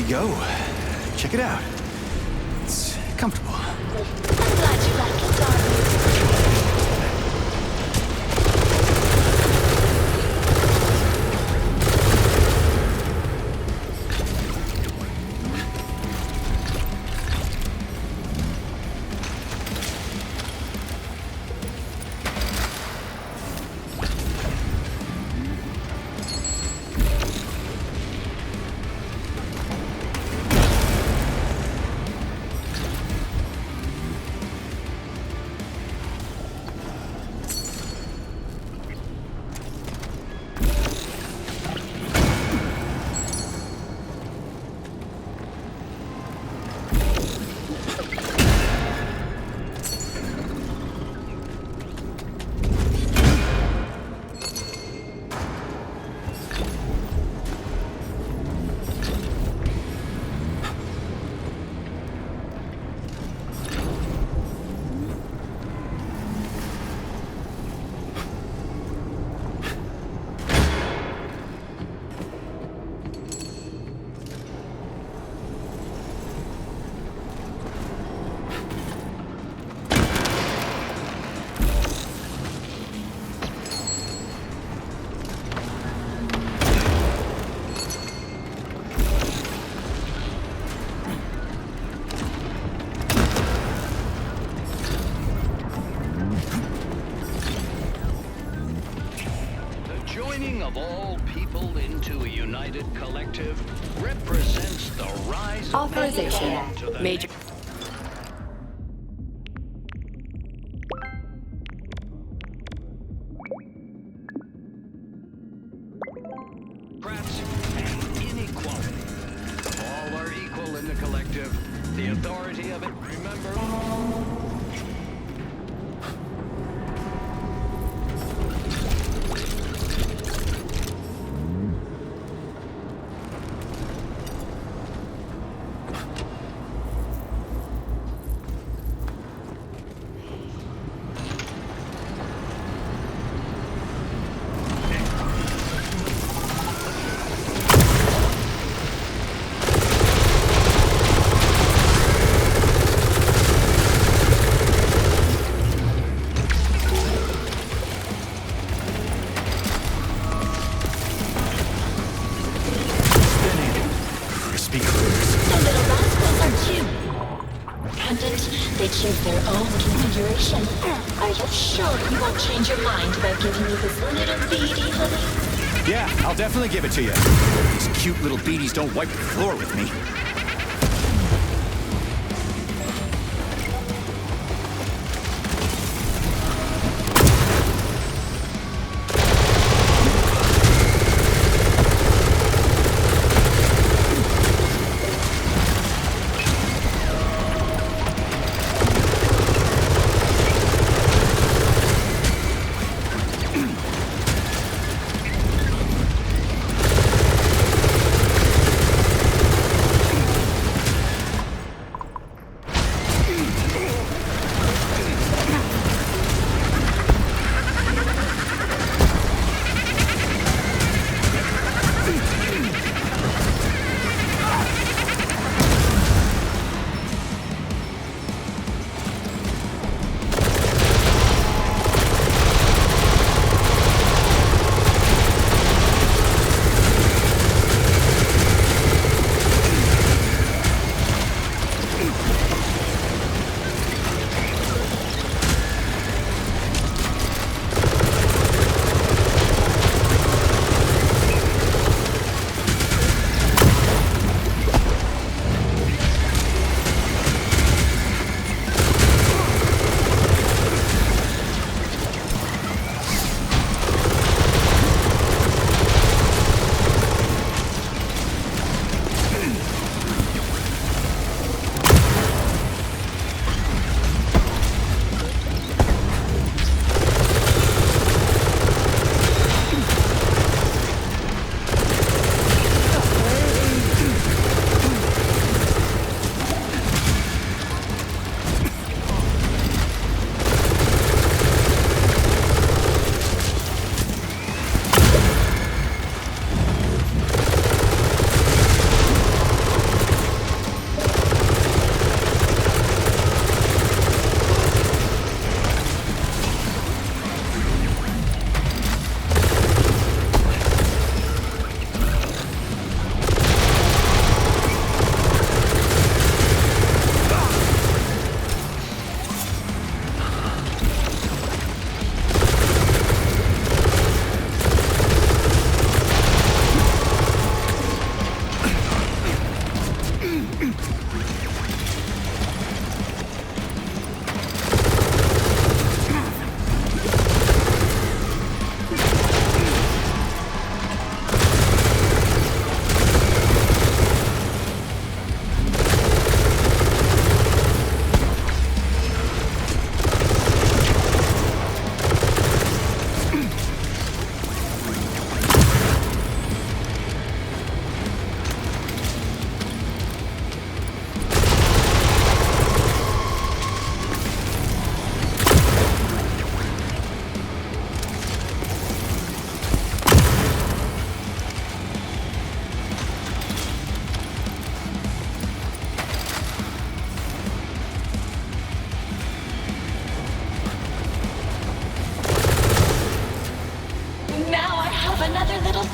you go. Check it out. It's comfortable.
I'm glad you like it, darling.
Of all people into a united collective represents the rise of
Authorization.
man to the
Major.
Democrats and inequality. All are equal in the collective. The authority of it, remember.
They choose their own configuration. Are you sure you won't change your mind about giving me this little beady, honey?
Yeah, I'll definitely give it to you. These cute little beaties don't wipe the floor with me.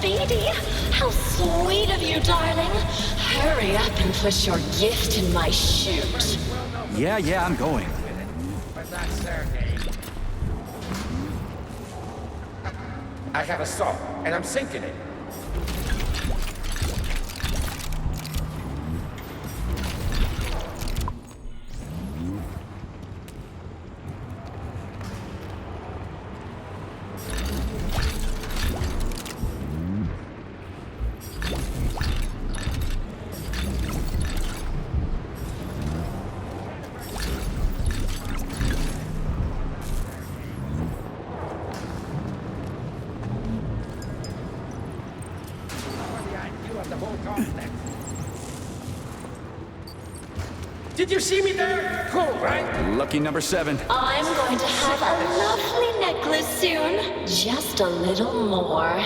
Bea-d, how sweet of you, darling. Hurry up and put your gift in my chute.
Yeah, I'm going.
But not Sergei. I have a saw, and I'm sinking it. Did you see me there? Cool, right?
Lucky number 7.
I'm going to have a lovely necklace soon. Just a little more.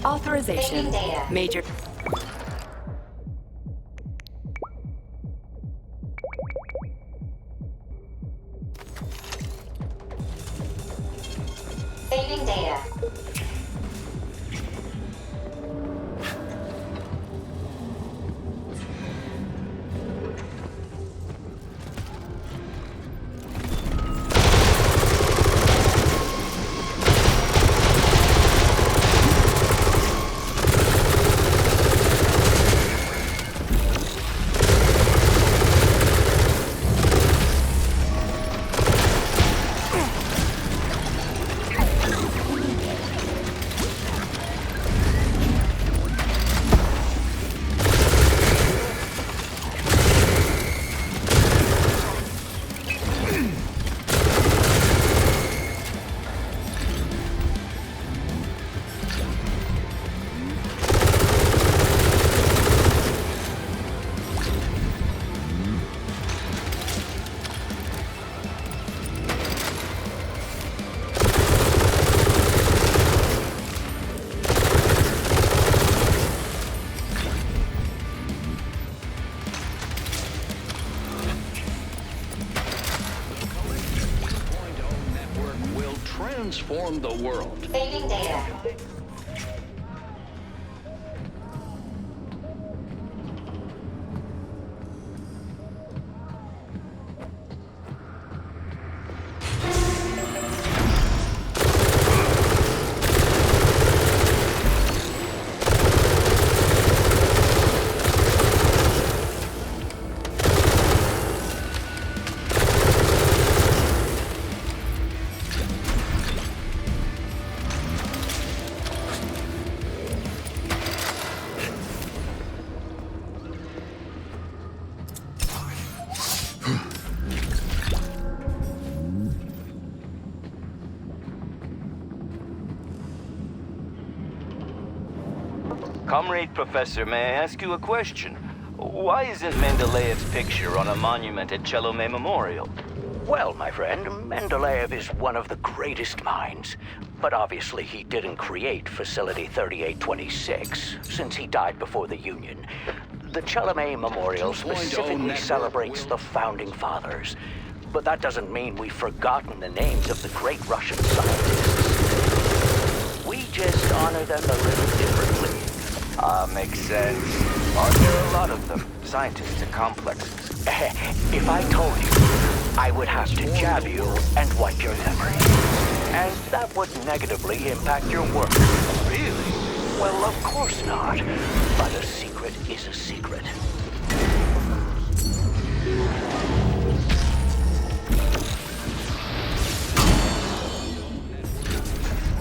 Authorization. Major.
Saving data.
Transform the world.
Saving data.
Comrade Professor, may I ask you a question? Why isn't Mendeleev's picture on a monument at Chelomey Memorial?
Well, my friend, Mendeleev is one of the greatest minds. But obviously he didn't create Facility 3826, since he died before the Union. The Chelomey Memorial specifically celebrates the Founding Fathers. But that doesn't mean we've forgotten the names of the great Russian scientists. We just honor them a little differently.
Makes sense. Are there a lot of them? Scientists and complexes.
If I told you, I would have to jab you and wipe your memory. And that would negatively impact your work.
Really?
Well, of course not. But a secret is a secret.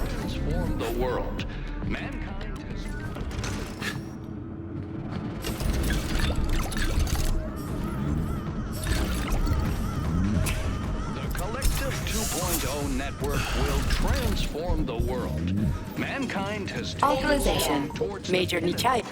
Transform the world. Mankind has... The Collective 2.0 network will transform the world. Mankind has taken
Authorization.
towards
Major Nichai.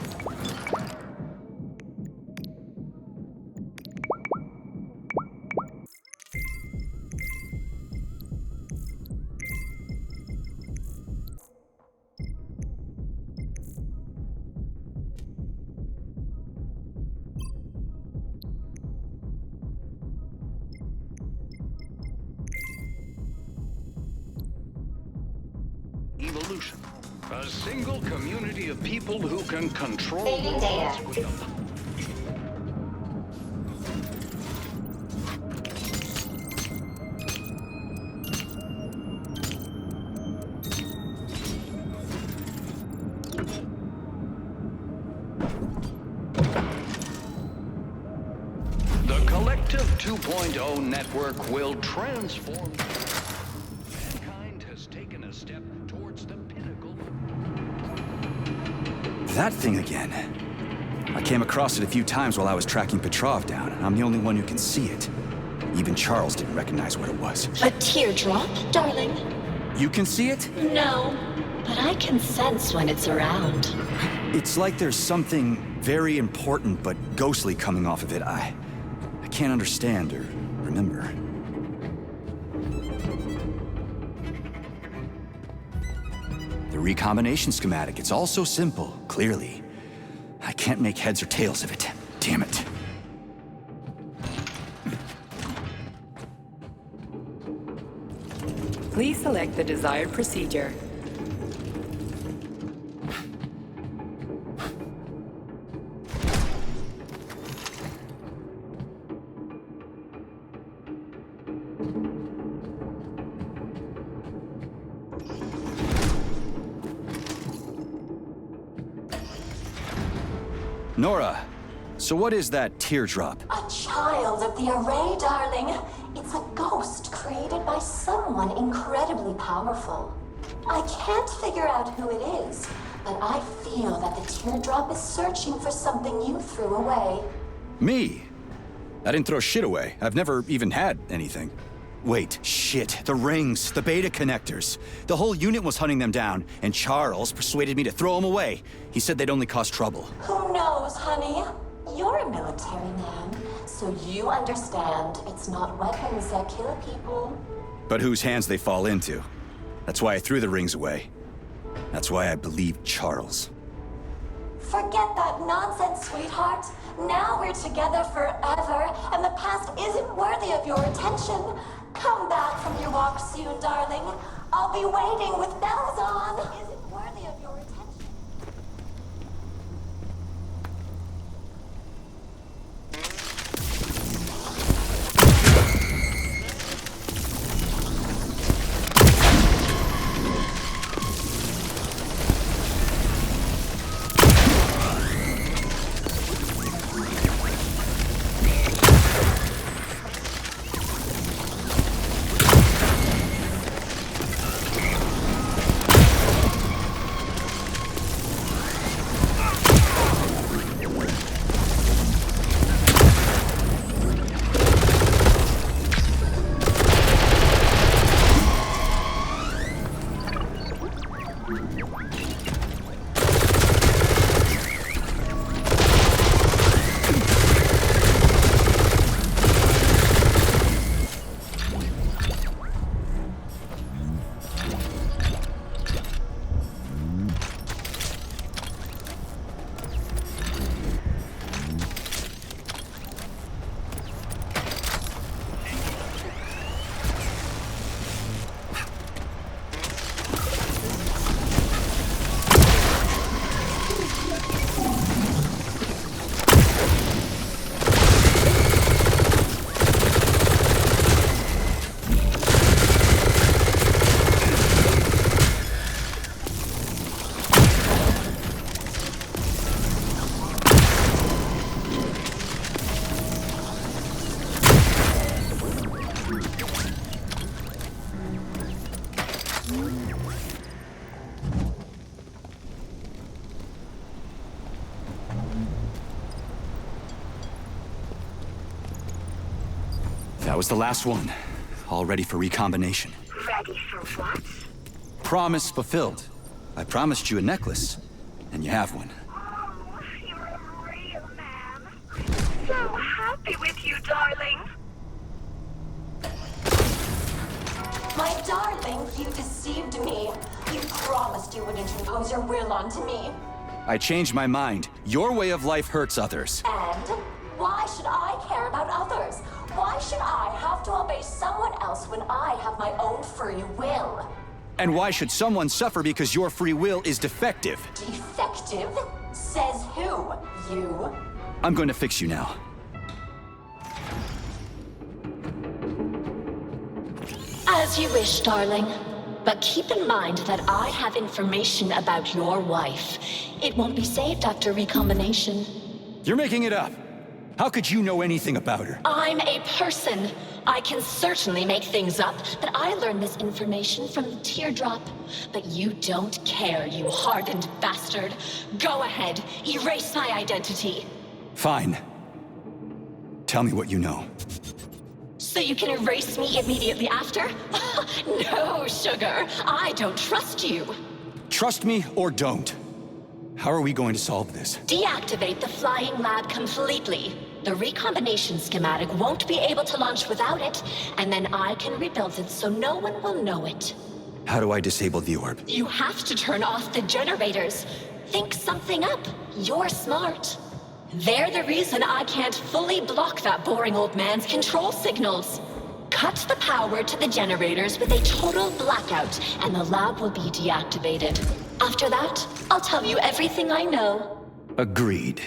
evolution. A single community of people who can control
Saving data.
worlds with a... The Collective 2.0 network will transform... Mankind has taken a step towards the pinnacle.
That thing again. I came across it a few times while I was tracking Petrov down, and I'm the only one who can see it. Even Charles didn't recognize what it was.
A teardrop, darling?
You can see it?
No, but I can sense when it's around.
It's like there's something very important but ghostly coming off of it. I can't understand or remember. The recombination schematic, it's all so simple, clearly. I can't make heads or tails of it. Damn it.
Please select the desired procedure.
Nora, so what is that teardrop?
A child of the array, darling. It's a ghost created by someone incredibly powerful. I can't figure out who it is, but I feel that the teardrop is searching for something you threw away.
Me? I didn't throw shit away. I've never even had anything. Wait, shit. The rings, the beta connectors. The whole unit was hunting them down, and Charles persuaded me to throw them away. He said they'd only cause trouble.
Who knows, honey? You're a military man, so you understand it's not weapons that kill people.
But whose hands they fall into. That's why I threw the rings away. That's why I believed Charles.
Forget that nonsense, sweetheart. Now we're together forever, and the past isn't worthy of your attention. Come back from your walk soon, darling. I'll be waiting with bells on. Isn't worthy of your attention.
That was the last one. All ready for recombination.
Ready for what?
Promise fulfilled. I promised you a necklace, and you have one.
Oh, you're a real man. So happy with you, darling.
My darling, you deceived me. You promised you wouldn't impose your will onto me.
I changed my mind. Your way of life hurts others.
And why should I care about others? Why should I have to obey someone else when I have my own free will?
And why should someone suffer because your free will is defective?
Defective? Says who? You?
I'm going to fix you now.
As you wish, darling. But keep in mind that I have information about your wife. It won't be saved after recombination.
You're making it up. How could you know anything about her?
I'm a person. I can certainly make things up, but I learned this information from the teardrop. But you don't care, you hardened bastard. Go ahead, erase my identity.
Fine. Tell me what you know.
So you can erase me immediately after? No, sugar. I don't trust you.
Trust me or don't. How are we going to solve this?
Deactivate the flying lab completely. The recombination schematic won't be able to launch without it, and then I can rebuild it so no one will know it.
How do I disable the orb?
You have to turn off the generators. Think something up. You're smart. They're the reason I can't fully block that boring old man's control signals. Cut the power to the generators with a total blackout, and the lab will be deactivated. After that, I'll tell you everything I know.
Agreed.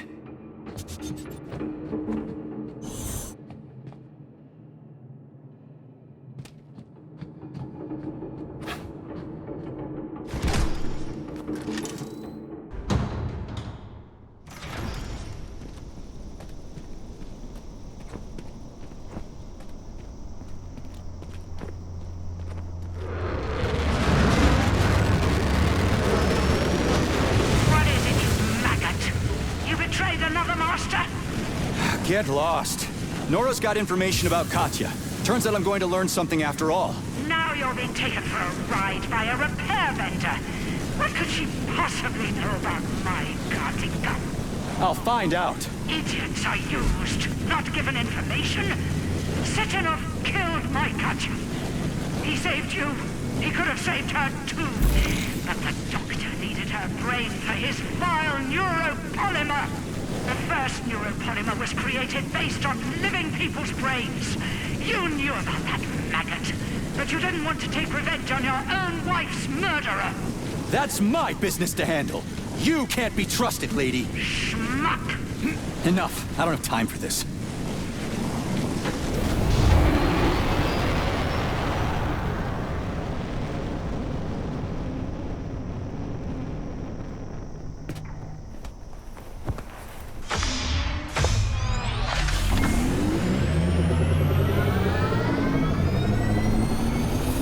Get lost. Nora's got information about Katya. Turns out I'm going to learn something after all.
Now you're being taken for a ride by a repair vendor. What could she possibly know about my guarding gun?
I'll find out.
Idiots are used, not given information. Sitinov killed my Katya. He saved you. He could have saved her too. But the doctor needed her brain for his vile neuropolymer. The first neuropolymer was created based on living people's brains. You knew about that maggot, but you didn't want to take revenge on your own wife's murderer.
That's my business to handle. You can't be trusted, lady.
Schmuck!
Enough. I don't have time for this.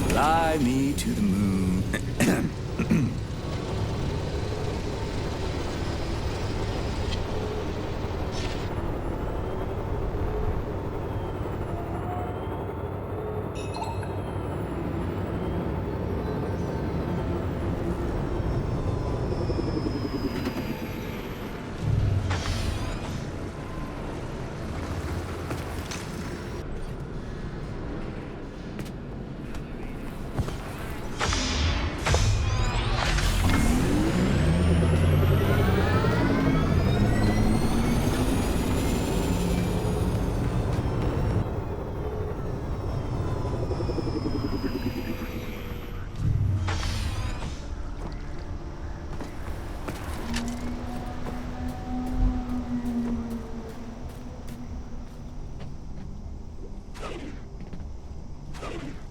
Fly me to the moon.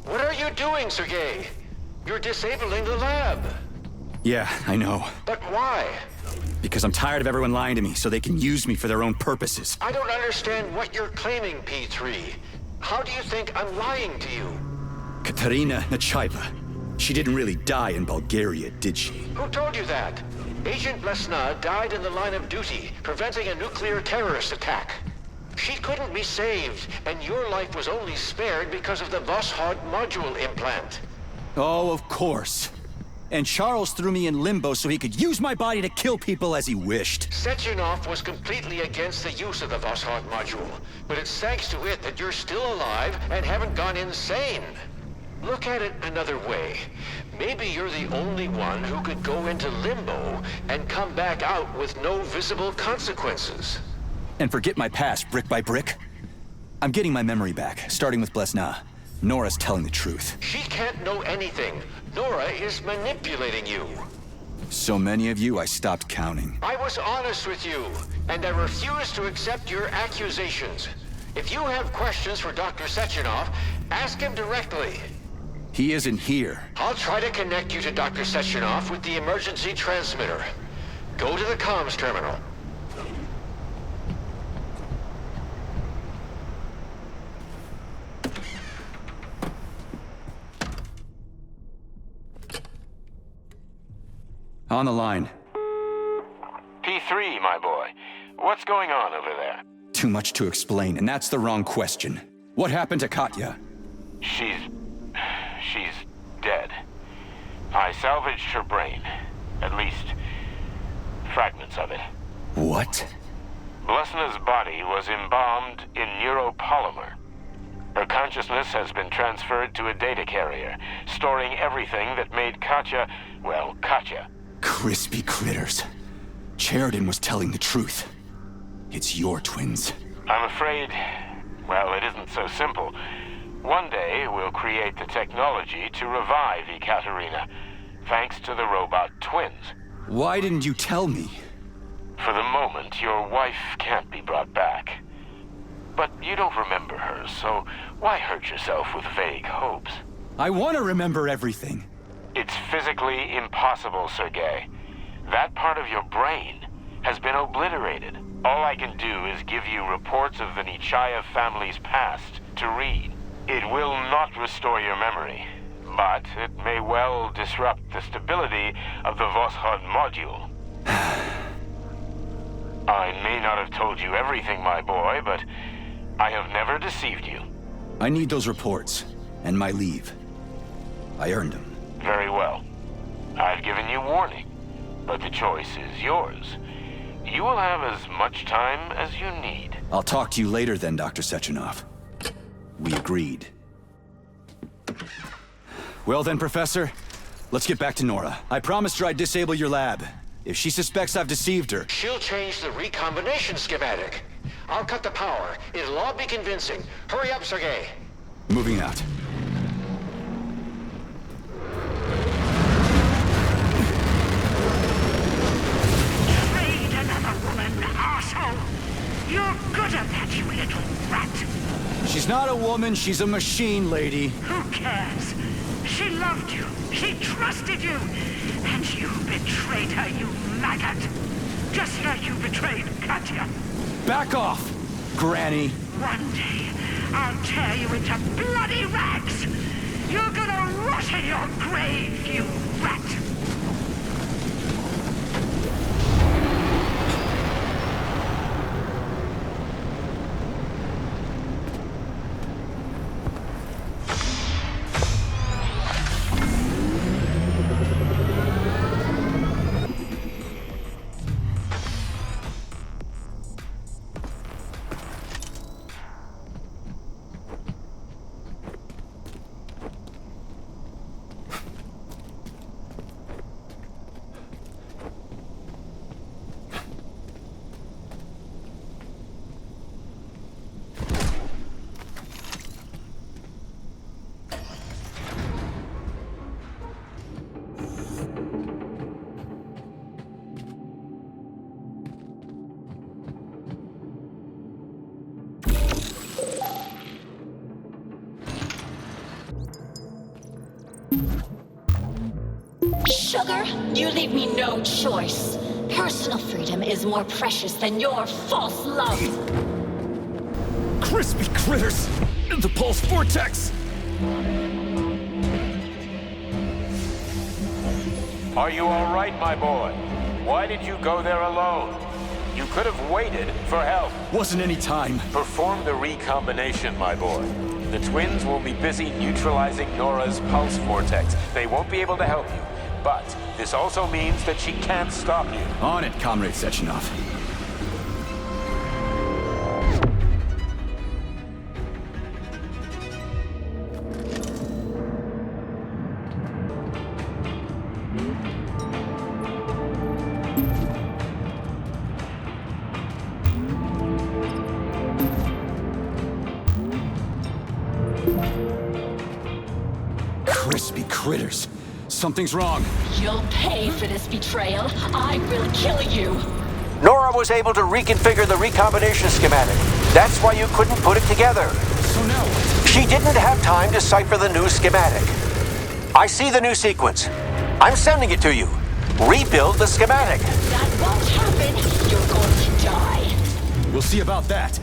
What are you doing, Sergei? You're disabling the lab.
Yeah, I know.
But why?
Because I'm tired of everyone lying to me so they can use me for their own purposes.
I don't understand what you're claiming, P3. How do you think I'm lying to you?
Katerina Nechaeva. She didn't really die in Bulgaria, did she?
Who told you that? Agent Lesna died in the line of duty, preventing a nuclear terrorist attack. She couldn't be saved, and your life was only spared because of the Heart module implant.
Oh, of course. And Charles threw me in limbo so he could use my body to kill people as he wished.
Sechenov was completely against the use of the Heart module, but it's thanks to it that you're still alive and haven't gone insane. Look at it another way. Maybe you're the only one who could go into limbo and come back out with no visible consequences.
And forget my past brick by brick? I'm getting my memory back, starting with Blesna. Nora's telling the truth.
She can't know anything. Nora is manipulating you.
So many of you, I stopped counting.
I was honest with you, and I refuse to accept your accusations. If you have questions for Dr. Sechenov, ask him directly.
He isn't here.
I'll try to connect you to Dr. Sechenov with the emergency transmitter. Go to the comms terminal.
On the line.
P3, my boy. What's going on over there?
Too much to explain, and that's the wrong question. What happened to Katya?
She's dead. I salvaged her brain. At least, fragments of it.
What?
Blesna's body was embalmed in neuropolymer. Her consciousness has been transferred to a data carrier, storing everything that made Katya, well, Katya.
Crispy critters. Sheridan was telling the truth. It's your twins.
I'm afraid, well, it isn't so simple. One day, we'll create the technology to revive Ekaterina, thanks to the robot twins.
Why didn't you tell me?
For the moment, your wife can't be brought back. But you don't remember her, so why hurt yourself with vague hopes?
I want to remember everything.
It's physically impossible, Sergei. That part of your brain has been obliterated. All I can do is give you reports of the Nechayev family's past to read. It will not restore your memory, but it may well disrupt the stability of the Heart module. I may not have told you everything, my boy, but I have never deceived you.
I need those reports, and my leave. I earned them.
Very well. I've given you warning, but the choice is yours. You will have as much time as you need.
I'll talk to you later then, Dr. Sechenov. We agreed. Well then, Professor, let's get back to Nora. I promised her I'd disable your lab. If she suspects I've deceived her...
She'll change the recombination schematic. I'll cut the power. It'll all be convincing. Hurry up, Sergei.
Moving out.
Trade another woman, arsehole! You're good at that, you little rat!
She's not a woman, she's a machine, lady.
Who cares? She loved you. She trusted you. And you betrayed her, you maggot. Just like you betrayed Katya.
Back off, Granny.
One day, I'll tear you into bloody rags. You're gonna rot in your grave, you rat.
Sugar, you leave me no choice. Personal freedom is more precious than your false love.
Crispy critters! The pulse vortex!
Are you all right, my boy? Why did you go there alone? You could have waited for help.
Wasn't any time.
Perform the recombination, my boy. The twins will be busy neutralizing Nora's pulse vortex. They won't be able to help you. But this also means that she can't stop you.
On it, Comrade Sechenov. Crispy critters. Something's wrong.
You'll pay for this betrayal. I will kill you.
Nora was able to reconfigure the recombination schematic. That's why you couldn't put it together.
So now what?
She didn't have time to cipher the new schematic. I see the new sequence. I'm sending it to you. Rebuild the schematic.
That won't happen. You're going to die.
We'll see about that.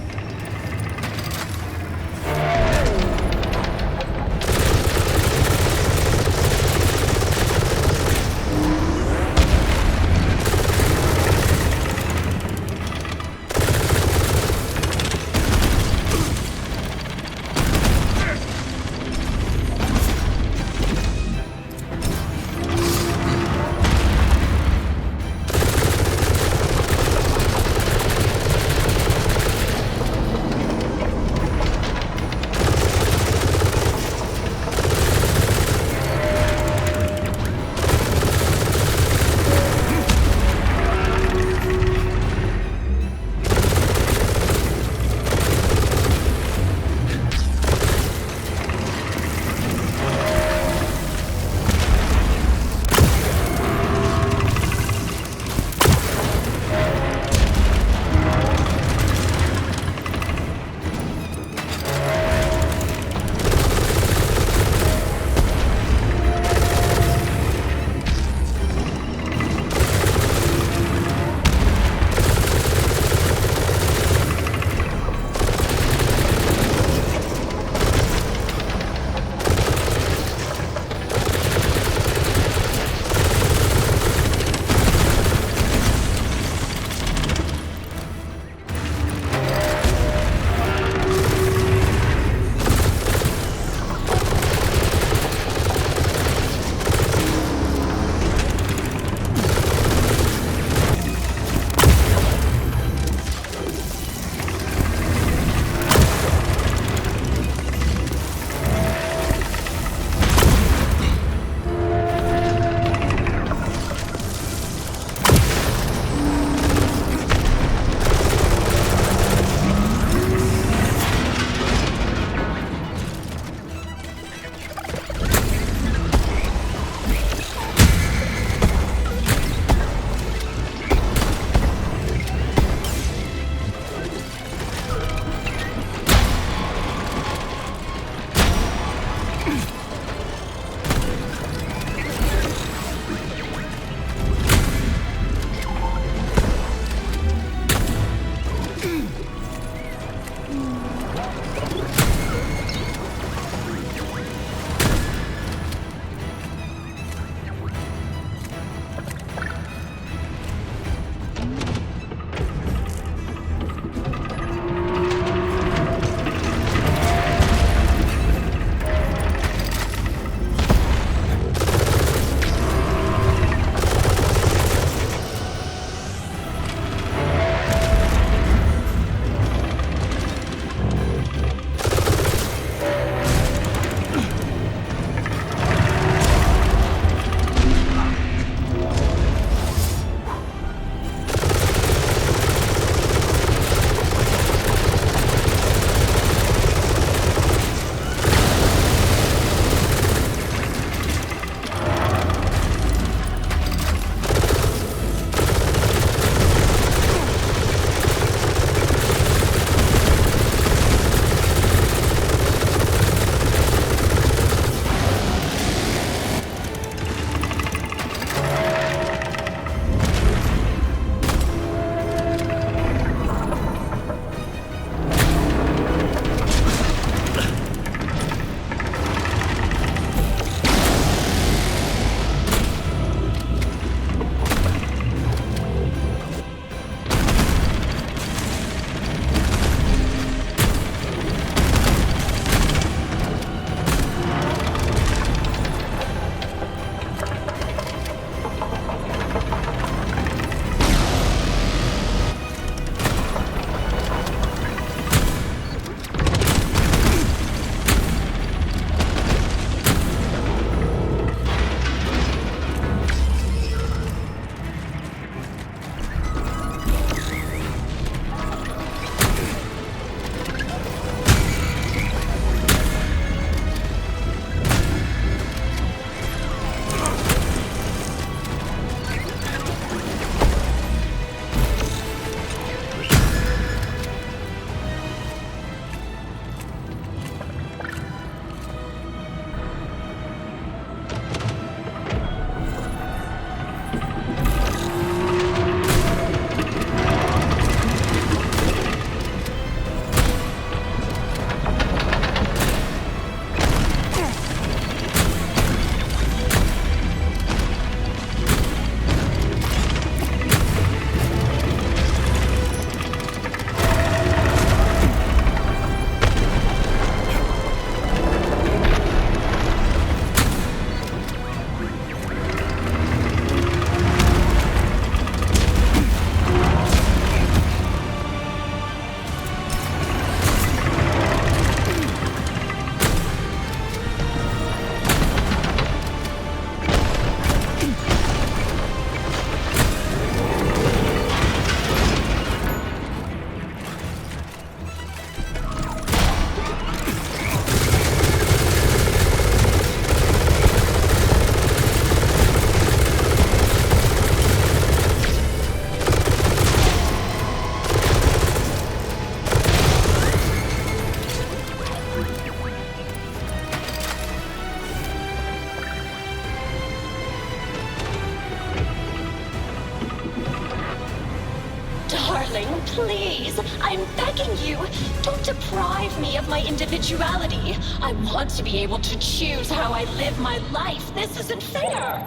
Please, I'm begging you, don't deprive me of my individuality. I want to be able to choose how I live my life. This isn't fair.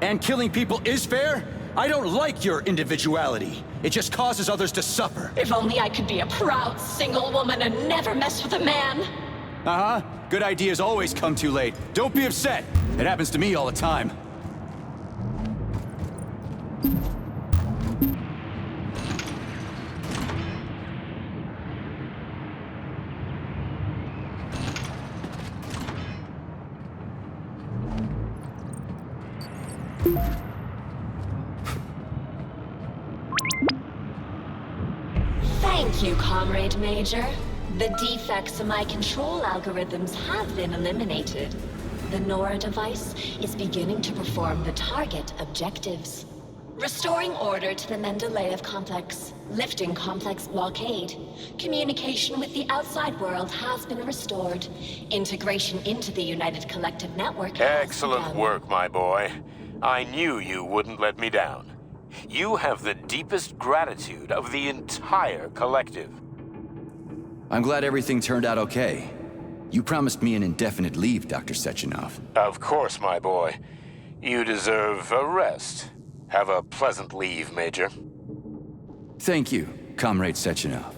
And killing people is fair? I don't like your individuality. It just causes others to suffer.
If only I could be a proud single woman and never mess with a man.
Uh-huh. Good ideas always come too late. Don't be upset. It happens to me all the time.
Thank you, Comrade Major. The defects in my control algorithms have been eliminated. The Nora device is beginning to perform the target objectives. Restoring order to the Mendeleev complex. Lifting complex blockade. Communication with the outside world has been restored. Integration into the United Collective Network has
Excellent
begun.
work, my boy. I knew you wouldn't let me down. You have the deepest gratitude of the entire collective.
I'm glad everything turned out okay. You promised me an indefinite leave, Dr. Sechenov.
Of course, my boy. You deserve a rest. Have a pleasant leave, Major.
Thank you, Comrade Sechenov.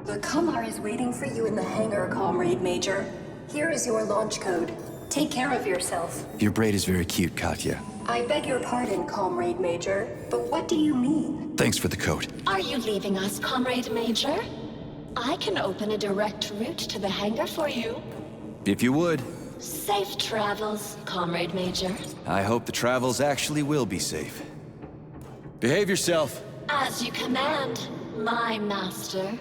The Kamar is waiting for you in the hangar, Comrade Major. Here is your launch code. Take care of yourself.
Your braid is very cute, Katya.
I beg your pardon, Comrade Major, but what do you mean?
Thanks for the coat.
Are you leaving us, Comrade Major? I can open a direct route to the hangar for you.
If you would.
Safe travels, Comrade Major.
I hope the travels actually will be safe. Behave yourself.
As you command, my master.